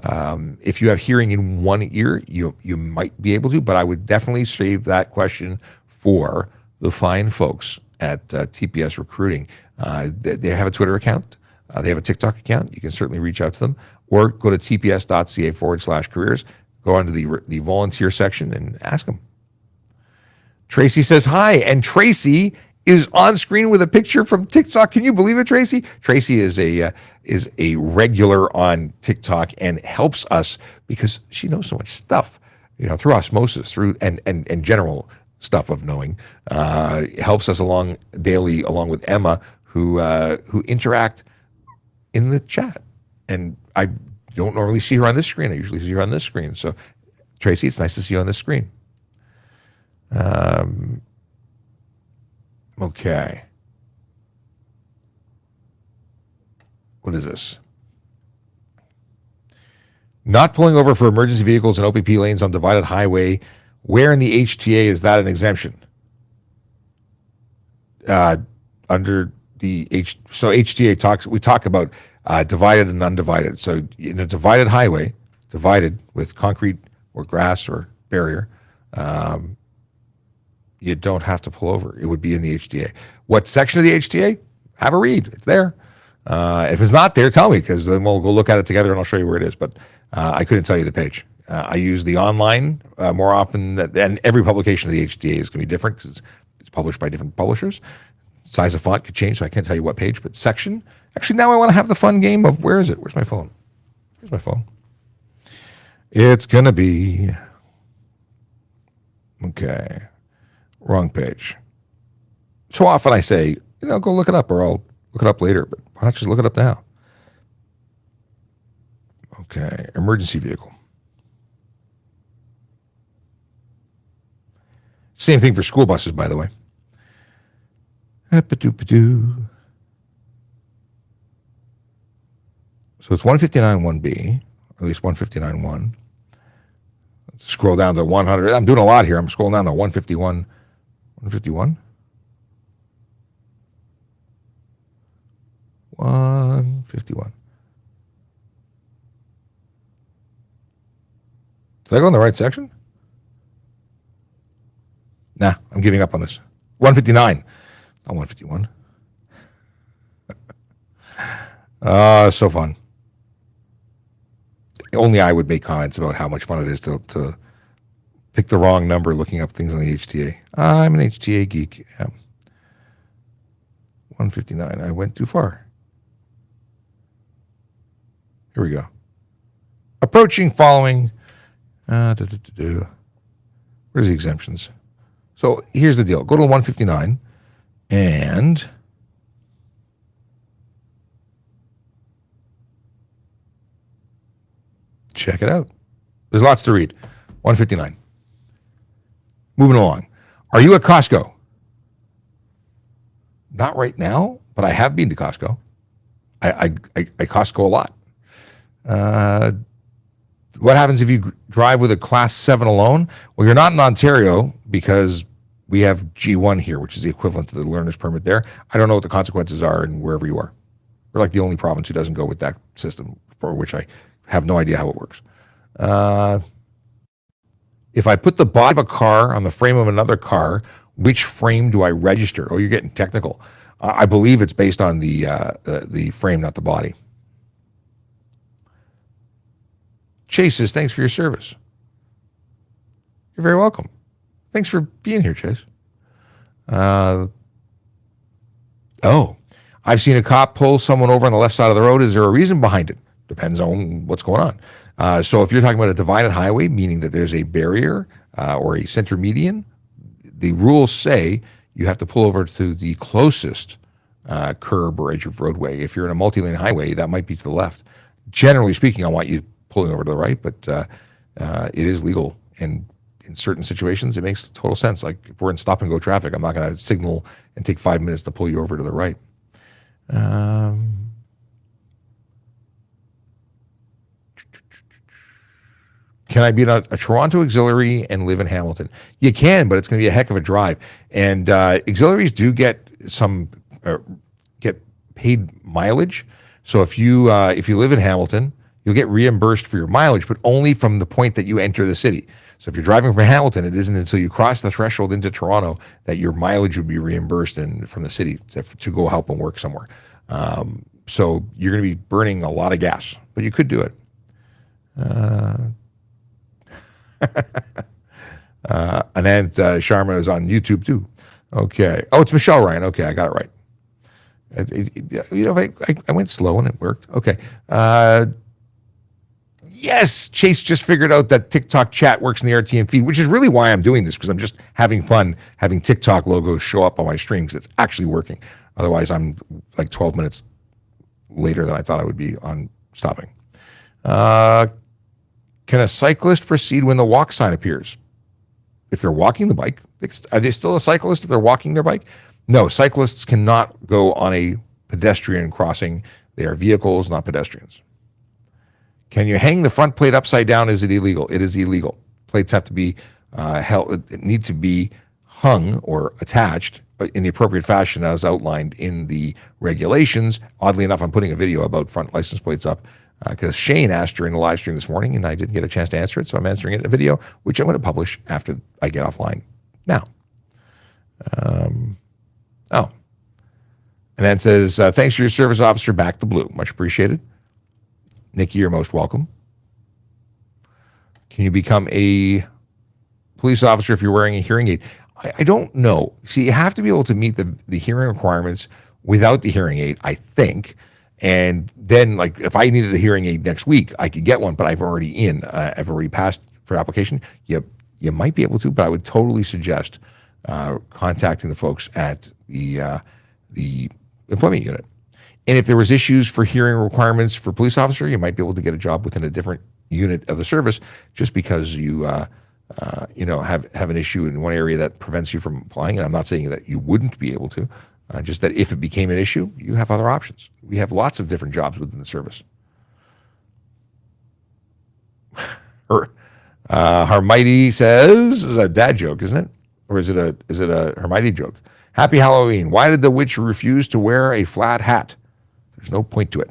If you have hearing in one ear, you might be able to, but I would definitely save that question for the fine folks at TPS Recruiting. They have a Twitter account. They have a TikTok account. You can certainly reach out to them, or go to tps.ca/careers. Go onto the volunteer section and ask them. Tracy says hi, and Tracy is on screen with a picture from TikTok. Can you believe it, Tracy? Tracy is a regular on TikTok and helps us because she knows so much stuff, through osmosis, through and general stuff of knowing. Helps us along daily, along with Emma, who interact in the chat. And I don't normally see her on this screen. I usually see her on this screen. So, Tracy, it's nice to see you on this screen. Okay. What is this? Not pulling over for emergency vehicles and OPP lanes on divided highway. Where in the HTA is that an exemption? Under the HTA we talk about divided and undivided. So in a divided highway, divided with concrete or grass or barrier, you don't have to pull over. It would be in the HTA. What section of the HTA? Have a read. It's there. If it's not there, tell me, because then we'll go look at it together and I'll show you where it is. But I couldn't tell you the page. I use the online more often, and every publication of the HTA is going to be different because it's published by different publishers. Size of font could change, so I can't tell you what page, but section. Actually, now I want to have the fun game of where is it? Where's my phone? Here's my phone. It's going to be, okay, wrong page. So often I say, go look it up, or I'll look it up later, but why not just look it up now? Okay, emergency vehicle. Same thing for school buses, by the way. So it's 159.1b, or at least 159.1. Let's scroll down to 100. I'm doing a lot here. I'm scrolling down to 151. 151? 151. Did I go in the right section? Nah, I'm giving up on this. 159. Not 151. So fun. Only I would make comments about how much fun it is to pick the wrong number looking up things on the HTA. I'm an HTA geek. Yeah. 159. I went too far. Here we go. Approaching, following. Where's the exemptions? So here's the deal. Go to 159 and check it out. There's lots to read. 159. Moving along. Are you at Costco? Not right now, but I have been to Costco. I Costco a lot. What happens if you drive with a Class 7 alone? Well, you're not in Ontario because we have G1 here, which is the equivalent to the learner's permit there. I don't know what the consequences are in wherever you are. We're like the only province who doesn't go with that system, for which I have no idea how it works. If I put the body of a car on the frame of another car, which frame do I register? Oh, you're getting technical. I believe it's based on the frame, not the body. Chase says, thanks for your service. You're very welcome. Thanks for being here, Chase. I've seen a cop pull someone over on the left side of the road. Is there a reason behind it? Depends on what's going on. So if you're talking about a divided highway, meaning that there's a barrier or a center median, the rules say you have to pull over to the closest curb or edge of roadway. If you're in a multi-lane highway, that might be to the left. Generally speaking, I want you pulling over to the right, but it is legal. And in certain situations, it makes total sense. Like if we're in stop and go traffic, I'm not going to signal and take 5 minutes to pull you over to the right. Can I be a Toronto auxiliary and live in Hamilton? You can, but it's going to be a heck of a drive. And auxiliaries do get get paid mileage. So if you live in Hamilton, you'll get reimbursed for your mileage, but only from the point that you enter the city. So if you're driving from Hamilton, it isn't until you cross the threshold into Toronto that your mileage would be reimbursed from the city to go help and work somewhere. So you're going to be burning a lot of gas, but you could do it. Anand Sharma is on YouTube too. Okay. Oh, it's Michelle Ryan. Okay, I got it right. I went slow and it worked. Okay. Yes, Chase just figured out that TikTok chat works in the RTM feed, which is really why I'm doing this, because I'm just having fun having TikTok logos show up on my stream because it's actually working. Otherwise, I'm like 12 minutes later than I thought I would be on stopping. Can a cyclist proceed when the walk sign appears? If they're walking the bike, are they still a cyclist if they're walking their bike? No, cyclists cannot go on a pedestrian crossing. They are vehicles, not pedestrians. Can you hang the front plate upside down? Is it illegal? It is illegal. Plates have to be held, need to be hung or attached in the appropriate fashion as outlined in the regulations. Oddly enough, I'm putting a video about front license plates up because Shane asked during the live stream this morning and I didn't get a chance to answer it, so I'm answering it in a video, which I'm going to publish after I get offline now. And then it says, thanks for your service, officer. Back the blue. Much appreciated. Nikki, you're most welcome. Can you become a police officer if you're wearing a hearing aid? I don't know. See, you have to be able to meet the hearing requirements without the hearing aid, I think. And then, like, if I needed a hearing aid next week, I could get one, but I've already passed for application. You might be able to, but I would totally suggest contacting the folks at the employment unit. And if there was issues for hearing requirements for police officer, you might be able to get a job within a different unit of the service just because you have an issue in one area that prevents you from applying. And I'm not saying that you wouldn't be able to, just that if it became an issue, you have other options. We have lots of different jobs within the service. Hermione says, this is a dad joke, isn't it? Or is it a Hermione joke? Happy Halloween. Why did the witch refuse to wear a flat hat? There's no point to it.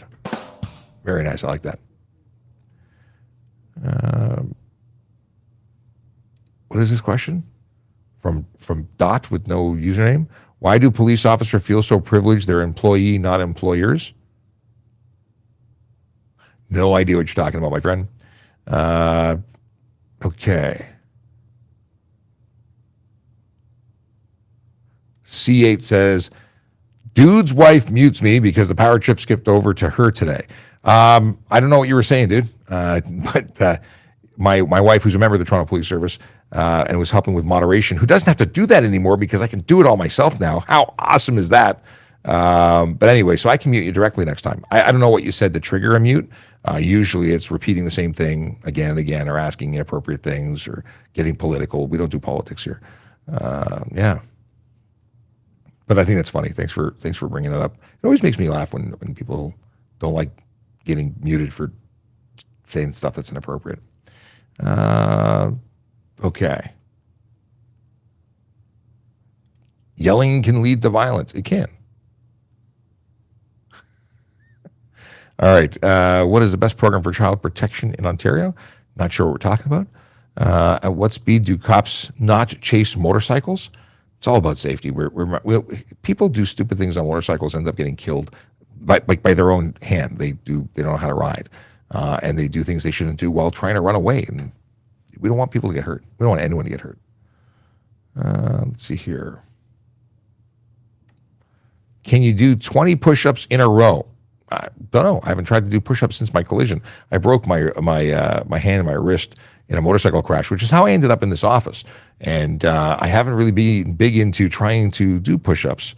Very nice. I like that. What is this question? From Dot with no username. Why do police officers feel so privileged they're employee, not employers? No idea what you're talking about, my friend. Okay. C8 says, dude's wife mutes me because the power trip skipped over to her today. I don't know what you were saying, dude. But my wife, who's a member of the Toronto Police Service and was helping with moderation, who doesn't have to do that anymore because I can do it all myself now. How awesome is that? But anyway, so I can mute you directly next time. I don't know what you said to trigger a mute. Usually it's repeating the same thing again and again or asking inappropriate things or getting political. We don't do politics here. Yeah. But I think that's funny. Thanks for bringing it up. It always makes me laugh when people don't like getting muted for saying stuff that's inappropriate. Okay. Yelling can lead to violence. It can. All right. What is the best program for child protection in Ontario? Not sure what we're talking about. At what speed do cops not chase motorcycles? It's all about safety. People do stupid things on motorcycles, end up getting killed by their own hand. They don't know how to ride, and they do things they shouldn't do while trying to run away. And we don't want people to get hurt. We don't want anyone to get hurt. Let's see here. Can you do 20 push-ups in a row? I don't know. I haven't tried to do push-ups since my collision. I broke my hand and my wrist in a motorcycle crash, which is how I ended up in this office. And I haven't really been big into trying to do push-ups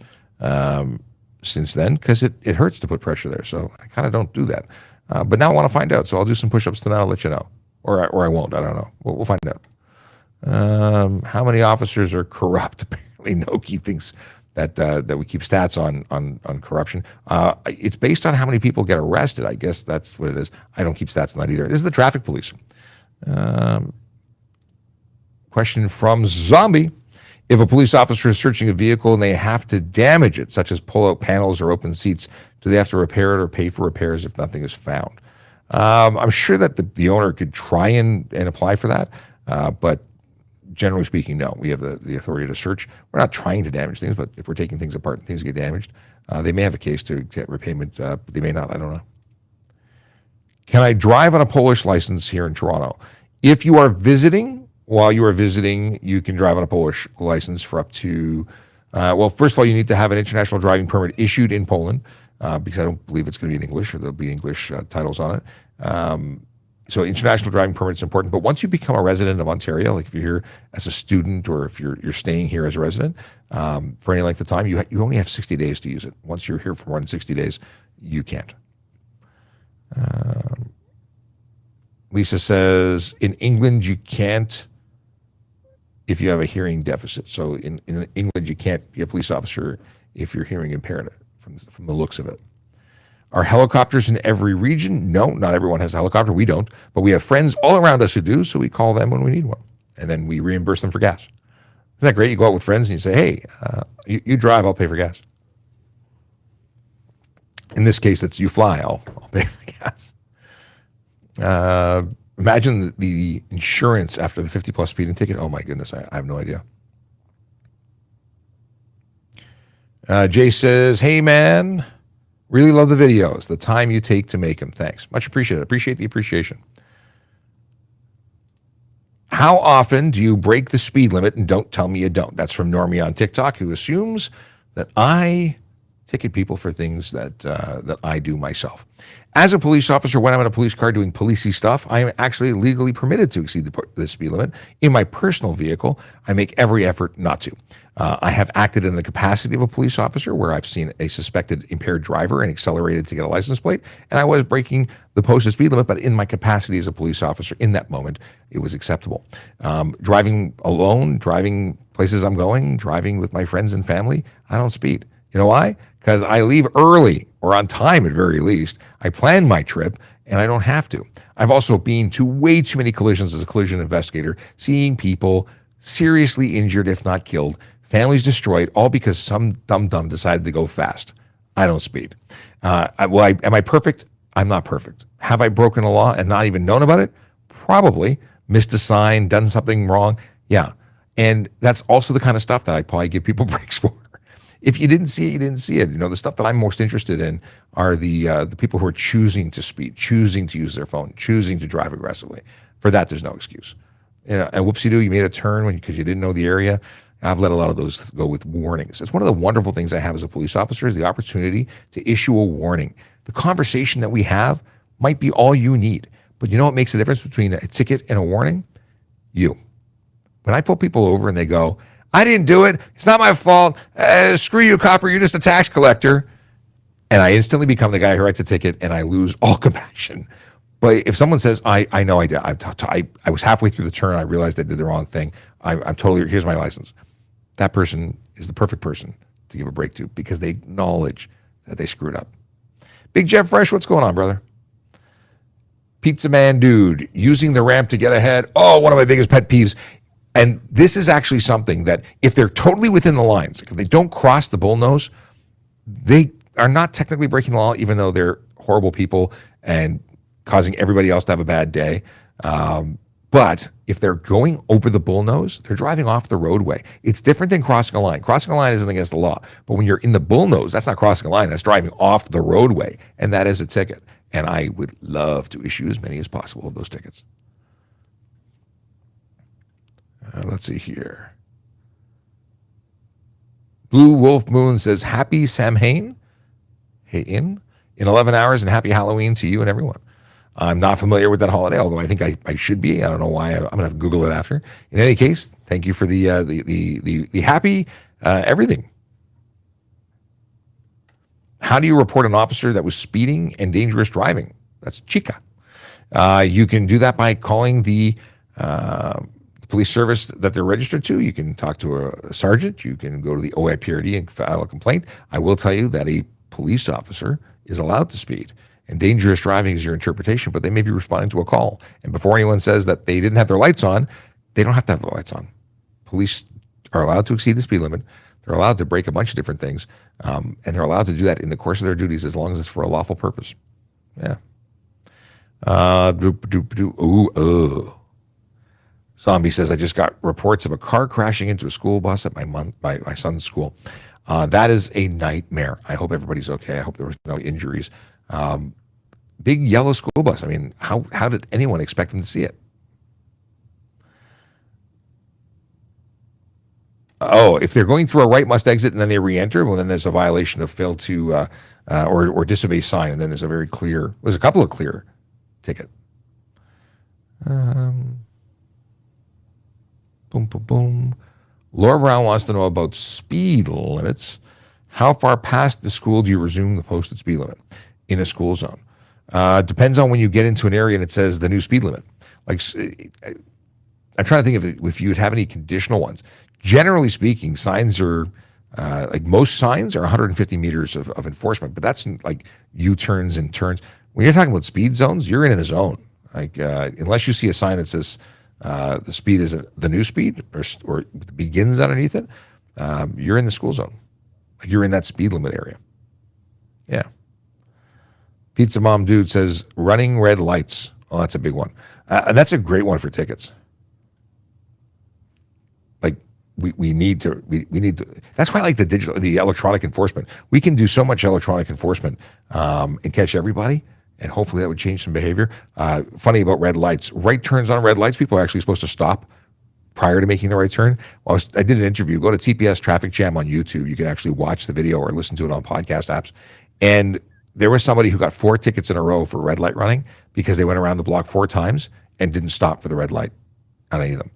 since then because it hurts to put pressure there. So I kind of don't do that. But now I want to find out. So I'll do some push-ups tonight. I'll let you know. Or I won't. I don't know. We'll find out. How many officers are corrupt? Apparently Noki thinks that we keep stats on corruption. It's based on how many people get arrested. I guess that's what it is. I don't keep stats on that either. This is the traffic police. Question from Zombie. If a police officer is searching a vehicle and they have to damage it, such as pull out panels or open seats, do they have to repair it or pay for repairs if nothing is found? I'm sure that the owner could try and apply for that, but generally speaking, no. We have the authority to search. We're not trying to damage things, but if we're taking things apart and things get damaged, they may have a case to get repayment. But they may not. I don't know. Can I drive on a Polish license here in Toronto? If you are visiting, while you are visiting, you can drive on a Polish license for up to, well, first of all, you need to have an international driving permit issued in Poland, because I don't believe it's going to be in English, or there'll be English titles on it. So international driving permit is important. But once you become a resident of Ontario, like if you're here as a student or if you're staying here as a resident for any length of time, you only have 60 days to use it. Once you're here for more than 60 days, you can't. Lisa says, in England, you can't if you have a hearing deficit. So in England, you can't be a police officer if you're hearing impaired from the looks of it. Are helicopters in every region? No, not everyone has a helicopter. We don't. But we have friends all around us who do, so we call them when we need one. And then we reimburse them for gas. Isn't that great? You go out with friends and you say, hey, you drive, I'll pay for gas. In this case, it's you fly, I'll pay for the gas. Imagine the insurance after the 50-plus speeding ticket. Oh, my goodness, I have no idea. Jay says, hey, man, really love the videos, the time you take to make them. Thanks. Much appreciated. Appreciate the appreciation. How often do you break the speed limit and don't tell me you don't? That's from Normie on TikTok, who assumes that I ticket people for things that I do myself. As a police officer, when I'm in a police car doing policey stuff, I am actually legally permitted to exceed the speed limit. In my personal vehicle, I make every effort not to. I have acted in the capacity of a police officer where I've seen a suspected impaired driver and accelerated to get a license plate, and I was breaking the posted speed limit, but in my capacity as a police officer, in that moment, it was acceptable. Driving alone, driving places I'm going, driving with my friends and family, I don't speed. You know why? Because I leave early or on time at very least. I plan my trip and I don't have to. I've also been to way too many collisions as a collision investigator, seeing people seriously injured, if not killed, families destroyed, all because some dum-dum decided to go fast. I don't speed. Am I perfect? I'm not perfect. Have I broken a law and not even known about it? Probably. Missed a sign, done something wrong? Yeah. And that's also the kind of stuff that I'd probably give people breaks for. If you didn't see it, you didn't see it. You know, the stuff that I'm most interested in are the people who are choosing to speed, choosing to use their phone, choosing to drive aggressively. For that, there's no excuse. You know, and whoopsie-doo, you made a turn because you didn't know the area. I've let a lot of those go with warnings. It's one of the wonderful things I have as a police officer is the opportunity to issue a warning. The conversation that we have might be all you need. But you know what makes the difference between a ticket and a warning? You. When I pull people over and they go, I didn't do it. It's not my fault. Screw you, copper. You're just a tax collector. And I instantly become the guy who writes a ticket and I lose all compassion. But if someone says, I know I did. I was halfway through the turn. I realized I did the wrong thing. I'm totally, here's my license. That person is the perfect person to give a break to because they acknowledge that they screwed up. Big Jeff Fresh, what's going on, brother? Pizza Man Dude, using the ramp to get ahead. Oh, one of my biggest pet peeves. And this is actually something that if they're totally within the lines, like if they don't cross the bullnose, they are not technically breaking the law, even though they're horrible people and causing everybody else to have a bad day. But if they're going over the bullnose, they're driving off the roadway. It's different than crossing a line. Crossing a line isn't against the law. But when you're in the bullnose, that's not crossing a line. That's driving off the roadway. And that is a ticket. And I would love to issue as many as possible of those tickets. Let's see here. Blue Wolf Moon says, happy Samhain in 11 hours and happy Halloween to you and everyone. I'm not familiar with that holiday, although I think I should be. I don't know why. I'm going to have to Google it after. In any case, thank you for the happy everything. How do you report an officer that was speeding and dangerous driving? That's Chica. You can do that by calling the police service that they're registered to. You can talk to a sergeant. You can go to the OIPRD and file a complaint. I will tell you that a police officer is allowed to speed. And dangerous driving is your interpretation, but they may be responding to a call. And before anyone says that they didn't have their lights on, they don't have to have the lights on. Police are allowed to exceed the speed limit. They're allowed to break a bunch of different things. And they're allowed to do that in the course of their duties as long as it's for a lawful purpose. Yeah. Ooh. Zombie says, I just got reports of a car crashing into a school bus at my son's school. That is a nightmare. I hope everybody's okay. I hope there was no injuries. Big yellow school bus. I mean, how did anyone expect them to see it? Oh, if they're going through a right must exit and then they re-enter, well, then there's a violation of fail to or disobey sign, and then there's a couple of clear ticket. Boom, boom, boom. Laura Brown wants to know about speed limits. How far past the school do you resume the posted speed limit in a school zone? Depends on when you get into an area and it says the new speed limit. Like, I'm trying to think if you would have any conditional ones. Generally speaking, signs are like most signs are 150 meters of enforcement, but that's like U-turns and turns. When you're talking about speed zones, you're in a zone. Like unless you see a sign that says the speed is the new speed or begins underneath it, you're in the school zone. Like you're in that speed limit area. Yeah. Pizza Mom Dude says running red lights. Oh, that's a big one. And that's a great one for tickets. Like we need to. That's why I like the electronic enforcement. We can do so much electronic enforcement and catch everybody, and hopefully that would change some behavior. Funny about red lights. Right turns on red lights, people are actually supposed to stop prior to making the right turn. Well, I did an interview. Go to TPS Traffic Jam on YouTube. You can actually watch the video or listen to it on podcast apps. And there was somebody who got 4 tickets in a row for red light running because they went around the block 4 times and didn't stop for the red light on any of them.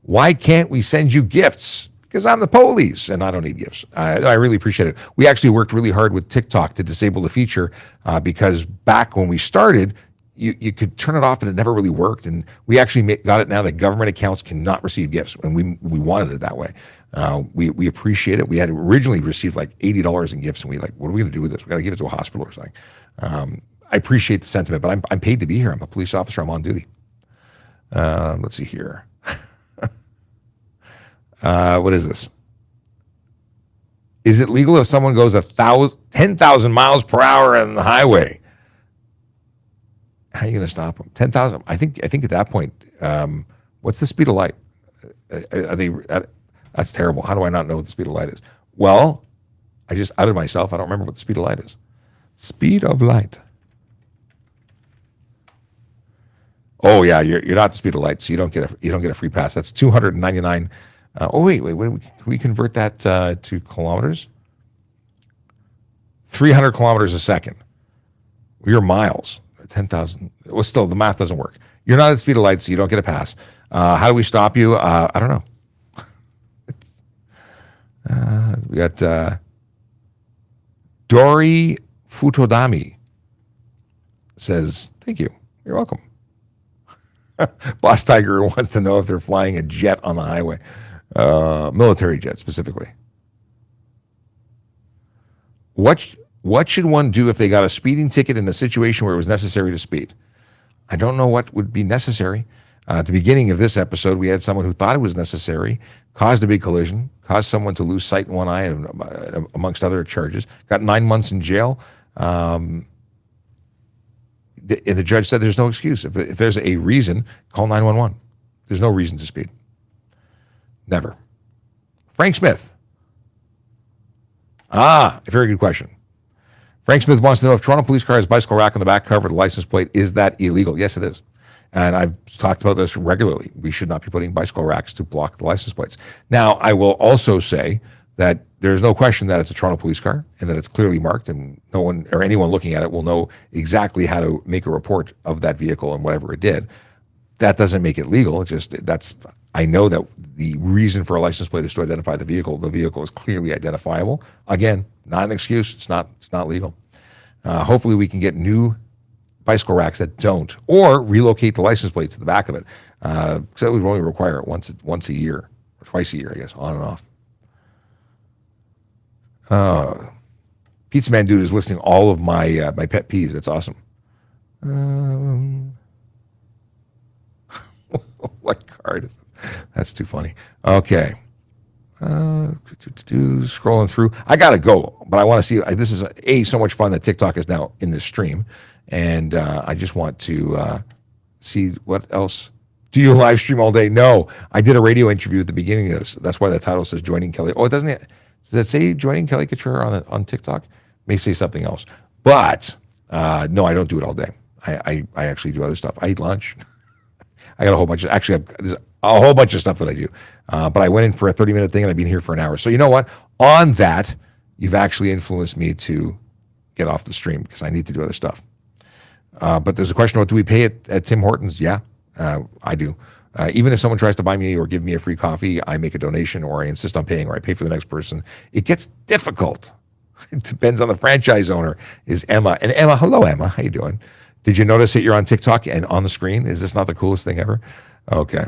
Why can't we send you gifts? Because I'm the police and I don't need gifts. I really appreciate it. We actually worked really hard with TikTok to disable the feature because back when we started, you could turn it off and it never really worked. And we actually got it now that government accounts cannot receive gifts, and we wanted it that way. We appreciate it. We had originally received like $80 in gifts, and we like, what are we going to do with this? We got to give it to a hospital or something. I appreciate the sentiment, but I'm paid to be here. I'm a police officer. I'm on duty. Let's see here. What is this? Is it legal if someone goes 10,000 miles per hour on the highway? How are you going to stop them? 10,000. I think at that point, what's the speed of light? That's terrible. How do I not know what the speed of light is? Well, I just outed myself. I don't remember what the speed of light is. Speed of light. Oh yeah, you're not the speed of light, so you don't get a free pass. That's 299. Wait. Can we convert that to kilometers? 300 kilometers a second. Your miles. 10,000. Well, still, the math doesn't work. You're not at the speed of light, so you don't get a pass. How do we stop you? I don't know. We got Dori Futodami says, thank you. You're welcome. Boss Tiger wants to know if they're flying a jet on the highway. Military jet, specifically. What should one do if they got a speeding ticket in a situation where it was necessary to speed? I don't know what would be necessary. At the beginning of this episode, we had someone who thought it was necessary, caused a big collision, caused someone to lose sight in one eye, amongst other charges, got 9 months in jail. And the judge said there's no excuse. If there's a reason, call 911. There's no reason to speed. Never. Frank Smith. A very good question. Frank Smith wants to know if Toronto police car has bicycle rack on the back cover of the license plate. Is that illegal? Yes, it is. And I've talked about this regularly. We should not be putting bicycle racks to block the license plates. Now, I will also say that there's no question that it's a Toronto police car and that it's clearly marked, and no one or anyone looking at it will know exactly how to make a report of that vehicle and whatever it did. That doesn't make it legal. It's just I know that the reason for a license plate is to identify the vehicle. The vehicle is clearly identifiable. Again, not an excuse. It's not legal. Hopefully we can get new bicycle racks that don't, or relocate the license plate to the back of it. Because that would only require it once a year, or twice a year, I guess, on and off. Pizza Man Dude is listing all of my my pet peeves. That's awesome. What card is this? That's too funny. Okay. Scrolling through. I got to go, but I want to see. This is so much fun that TikTok is now in this stream. and I just want to see what else. Do you live stream all day? No, I did a radio interview at the beginning of this. That's why the title says "Joining Kelly." Oh, it doesn't. Does it say "Joining Kelly Couture" on TikTok? May say something else, but no, I don't do it all day. I actually do other stuff. I eat lunch. I got a whole bunch of there's a whole bunch of stuff that I do, but I went in for a 30-minute thing and I've been here for an hour. So you know what? On that, you've actually influenced me to get off the stream because I need to do other stuff. But there's a question about, do we pay it at Tim Hortons? Yeah, I do. Even if someone tries to buy me or give me a free coffee, I make a donation or I insist on paying or I pay for the next person. It gets difficult. It depends on the franchise owner, is Emma. And Emma, hello, Emma. How you doing? Did you notice that you're on TikTok and on the screen? Is this not the coolest thing ever? Okay.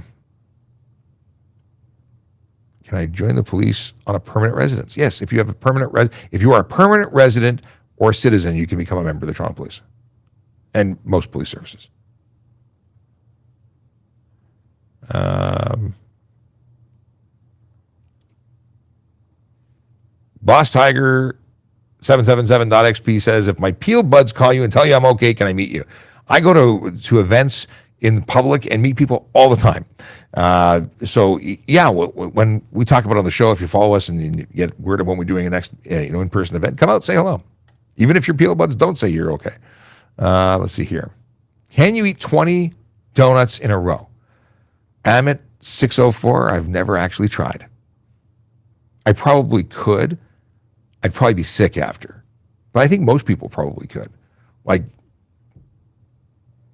Can I join the police on a permanent residence? Yes, if you have a if you are a permanent resident or citizen, you can become a member of the Toronto Police and most police services. Boss Tiger 777.xp says, if my peeled buds call you and tell you I'm okay, can I meet you? I go to events in public and meet people all the time. So yeah, when we talk about it on the show, if you follow us and you get word of when we're doing a next in-person event, come out, say hello. Even if your peeled buds don't say you're okay. Let's see here. Can you eat 20 donuts in a row? Amit 604, I've never actually tried. I probably could. I'd probably be sick after. But I think most people probably could. Like,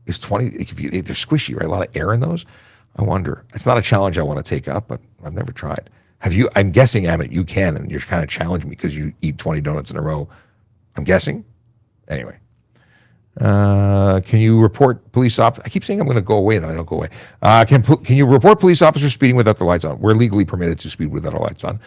is 20, they're squishy, right? A lot of air in those. I wonder. It's not a challenge I want to take up, but I've never tried. Have you? I'm guessing, Amit, you can, and you're kind of challenging me because you eat 20 donuts in a row. I'm guessing. Anyway. Can you report police officers? I keep saying I'm going to go away, then I don't go away. Can you report police officers speeding without their lights on? We're legally permitted to speed without our lights on.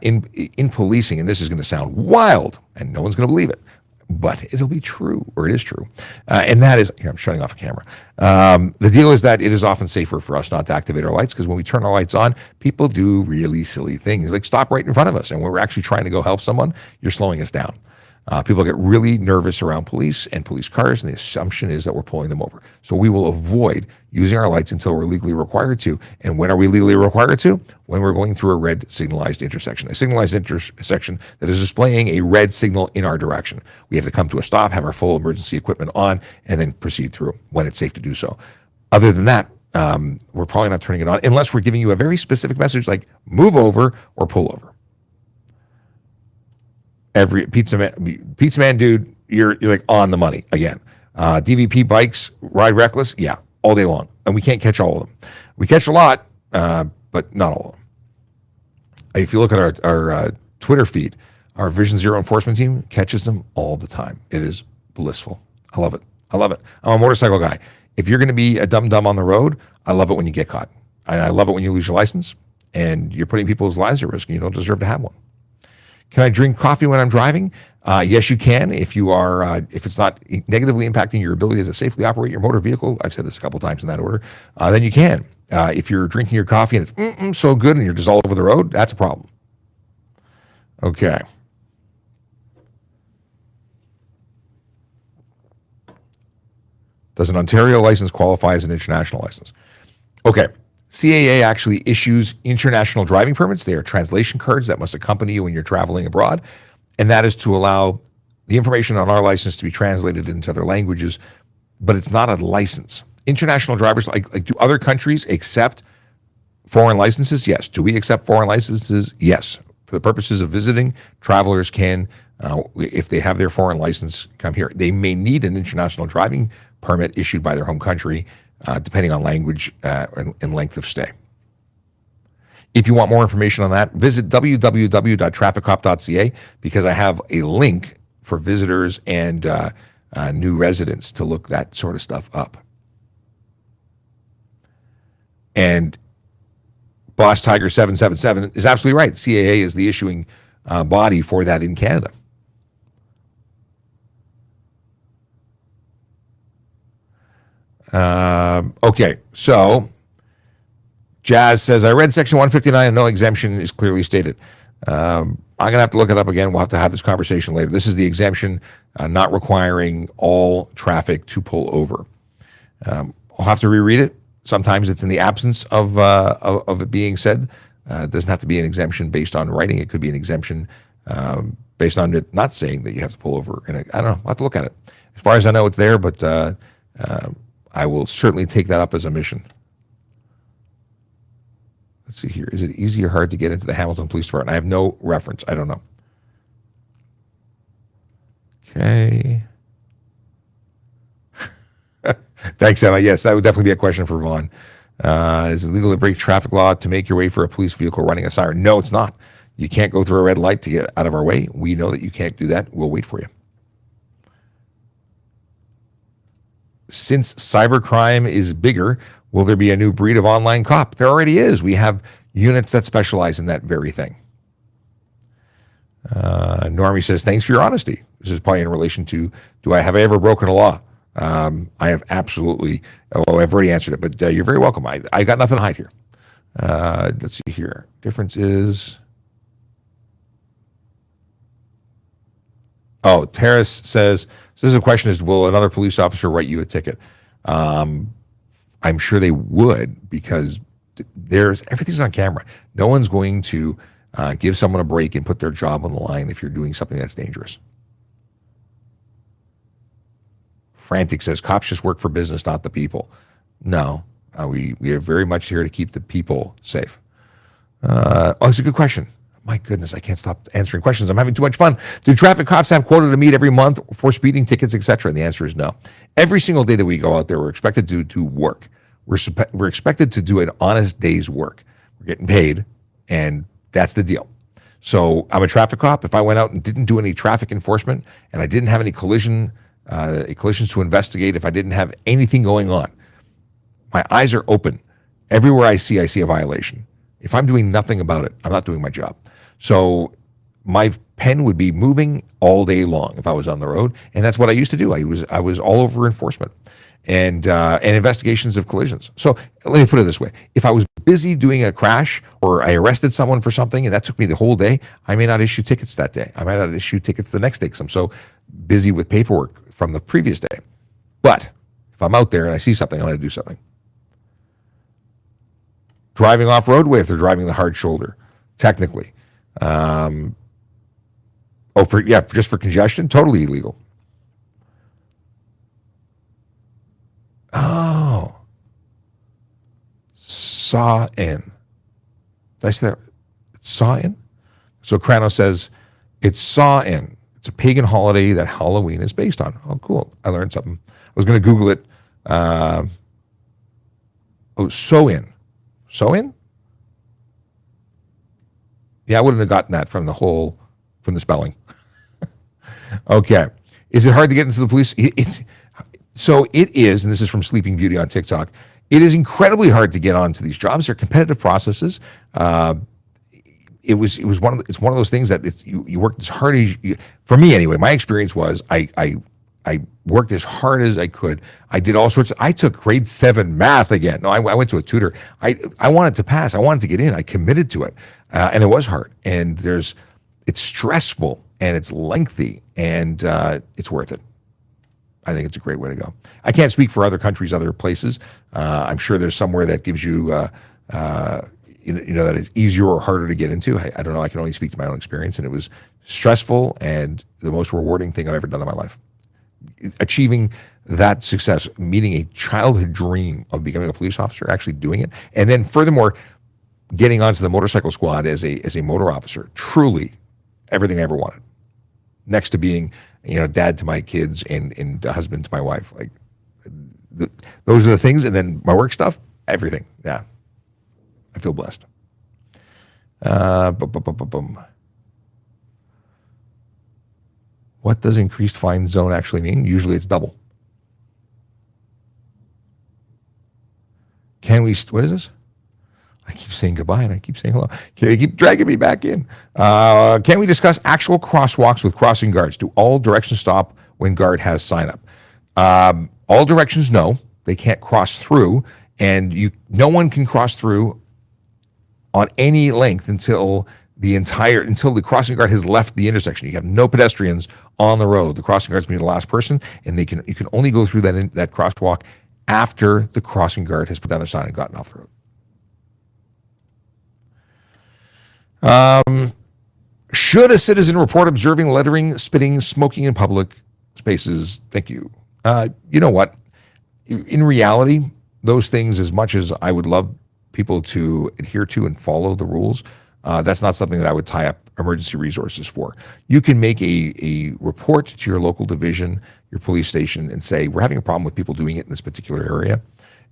In policing, and this is going to sound wild, and no one's going to believe it, but it'll be true, or it is true. And that is, here, I'm shutting off a camera. The deal is that it is often safer for us not to activate our lights, because when we turn our lights on, people do really silly things, like stop right in front of us. And when we're actually trying to go help someone, you're slowing us down. People get really nervous around police and police cars, and the assumption is that we're pulling them over. So we will avoid using our lights until we're legally required to. And when are we legally required to? When we're going through a red signalized intersection. A signalized intersection that is displaying a red signal in our direction. We have to come to a stop, have our full emergency equipment on, and then proceed through when it's safe to do so. Other than that, we're probably not turning it on unless we're giving you a very specific message like move over or pull over. Every pizza man dude, you're like on the money again. DVP bikes, ride reckless, yeah, all day long. And we can't catch all of them. We catch a lot, but not all of them. If you look at our Twitter feed, our Vision Zero enforcement team catches them all the time. It is blissful. I love it. I love it. I'm a motorcycle guy. If you're going to be a dum-dum on the road, I love it when you get caught. I love it when you lose your license and you're putting people's lives at risk and you don't deserve to have one. Can I drink coffee when I'm driving? Yes, you can. If you are, if it's not negatively impacting your ability to safely operate your motor vehicle, I've said this a couple times in that order, then you can. If you're drinking your coffee and it's so good and you're just all over the road, that's a problem. Okay. Does an Ontario license qualify as an international license? Okay. CAA actually issues international driving permits. They are translation cards that must accompany you when you're traveling abroad. And that is to allow the information on our license to be translated into other languages, but it's not a license. International drivers, like do other countries accept foreign licenses? Yes. Do we accept foreign licenses? Yes. For the purposes of visiting, travelers can, if they have their foreign license, come here. They may need an international driving permit issued by their home country, depending on language and length of stay. If you want more information on that, visit www.trafficcop.ca because I have a link for visitors and new residents to look that sort of stuff up. And Boss Tiger 777 is absolutely right. CAA is the issuing body for that in Canada. Okay, so Jazz says, I read section 159 and no exemption is clearly stated. I'm going to have to look it up again. We'll have to have this conversation later. This is the exemption not requiring all traffic to pull over. I'll have to reread it. Sometimes it's in the absence of it being said. It doesn't have to be an exemption based on writing. It could be an exemption based on it not saying that you have to pull over. And I don't know. I'll have to look at it. As far as I know, it's there, but I will certainly take that up as a mission. Let's see here. Is it easy or hard to get into the Hamilton Police Department? I have no reference. I don't know. Okay. Thanks, Emma. Yes, that would definitely be a question for Vaughn. Is it legal to break traffic law to make your way for a police vehicle running a siren? No, it's not. You can't go through a red light to get out of our way. We know that you can't do that. We'll wait for you. Since cybercrime is bigger, will there be a new breed of online cop? There already is. We have units that specialize in that very thing. Normie says, thanks for your honesty. This is probably in relation to, have I ever broken a law? I have absolutely. Oh, I've already answered it, but you're very welcome. I got nothing to hide here. Let's see here. Difference is. Oh, Terrace says, so this is a question is, will another police officer write you a ticket? I'm sure they would, because everything's on camera. No one's going to give someone a break and put their job on the line if you're doing something that's dangerous. Frantic says, cops just work for business, not the people. No, we are very much here to keep the people safe. It's a good question. My goodness, I can't stop answering questions. I'm having too much fun. Do traffic cops have quota to meet every month for speeding tickets, etc.? And the answer is no. Every single day that we go out there, we're expected to work. We're expected to do an honest day's work. We're getting paid, and that's the deal. So I'm a traffic cop. If I went out and didn't do any traffic enforcement, and I didn't have any collisions to investigate, if I didn't have anything going on, my eyes are open. Everywhere I see a violation. If I'm doing nothing about it, I'm not doing my job. So my pen would be moving all day long if I was on the road, and that's what I used to do. I was all over enforcement and investigations of collisions. So let me put it this way: if I was busy doing a crash or I arrested someone for something and that took me the whole day, I may not issue tickets that day. I might not issue tickets the next day because I'm so busy with paperwork from the previous day. But if I'm out there and I see something, I'm going to do something. Driving off roadway if they're driving the hard shoulder, technically. Just for congestion, totally illegal. Oh, saw in. Did I say that? Saw in. So Krano says it's saw in. It's a pagan holiday that Halloween is based on. Oh, cool! I learned something. I was going to Google it. Sew in. Sew in. Yeah, I wouldn't have gotten that from the spelling. Okay. Is it hard to get into the police? So it is, and this is from Sleeping Beauty on TikTok. It is incredibly hard to get onto these jobs. They're competitive processes. It's one of those things that you work as hard as for me anyway. My experience was I worked as hard as I could. I did all sorts. I took grade 7 math again. No, I went to a tutor. I wanted to pass. I wanted to get in. I committed to it, and it was hard. And it's stressful and it's lengthy, and it's worth it. I think it's a great way to go. I can't speak for other countries, other places. I'm sure there's somewhere that gives you, that is easier or harder to get into. I don't know. I can only speak to my own experience, and it was stressful and the most rewarding thing I've ever done in my life. Achieving that success, meeting a childhood dream of becoming a police officer, actually doing it, and then furthermore, getting onto the motorcycle squad as a motor officer, truly everything I ever wanted. Next to being, dad to my kids and husband to my wife. Like, those are the things, and then my work stuff, everything. Yeah, I feel blessed. What does increased fine zone actually mean? Usually it's double. What is this? I keep saying goodbye and I keep saying hello. They keep dragging me back in. Can we discuss actual crosswalks with crossing guards? Do all directions stop when guard has sign up? All directions, no. They can't cross through, and no one can cross through on any length until until the crossing guard has left the intersection. You have no pedestrians on the road. The crossing guard's going to be the last person, and you can only go through that crosswalk after the crossing guard has put down their sign and gotten off the road. Should a citizen report observing littering, spitting, smoking in public spaces? Thank you. You know what? In reality, those things, as much as I would love people to adhere to and follow the rules, that's not something that I would tie up emergency resources for. You can make a report to your local division, your police station, and say, we're having a problem with people doing it in this particular area.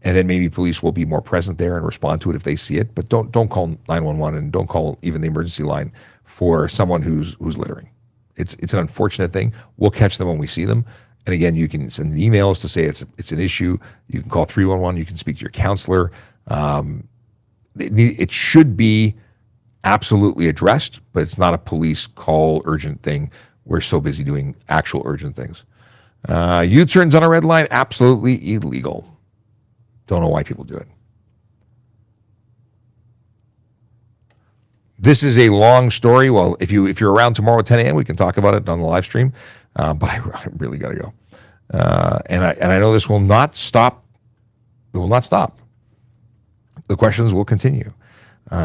And then maybe police will be more present there and respond to it if they see it. But don't call 911 and don't call even the emergency line for someone who's littering. It's an unfortunate thing. We'll catch them when we see them. And again, you can send emails to say it's an issue. You can call 311. You can speak to your counselor. It should be absolutely addressed, but it's not a police call urgent thing. We're so busy doing actual urgent things. U-turns on a red line, absolutely illegal. Don't know why people do it. This is a long story. Well, if you're around tomorrow at 10 a.m., we can talk about it on the live stream. But I really got to go. And I know this will not stop. It will not stop. The questions will continue.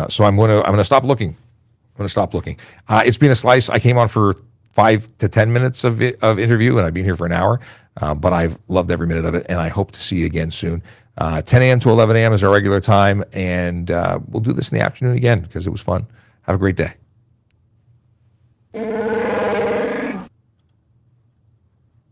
So I'm going to stop looking. I'm going to stop looking. It's been a slice. I came on for 5 to 10 minutes of interview, and I've been here for an hour. But I've loved every minute of it, and I hope to see you again soon. 10 a.m. to 11 a.m. is our regular time, and we'll do this in the afternoon again because it was fun. Have a great day.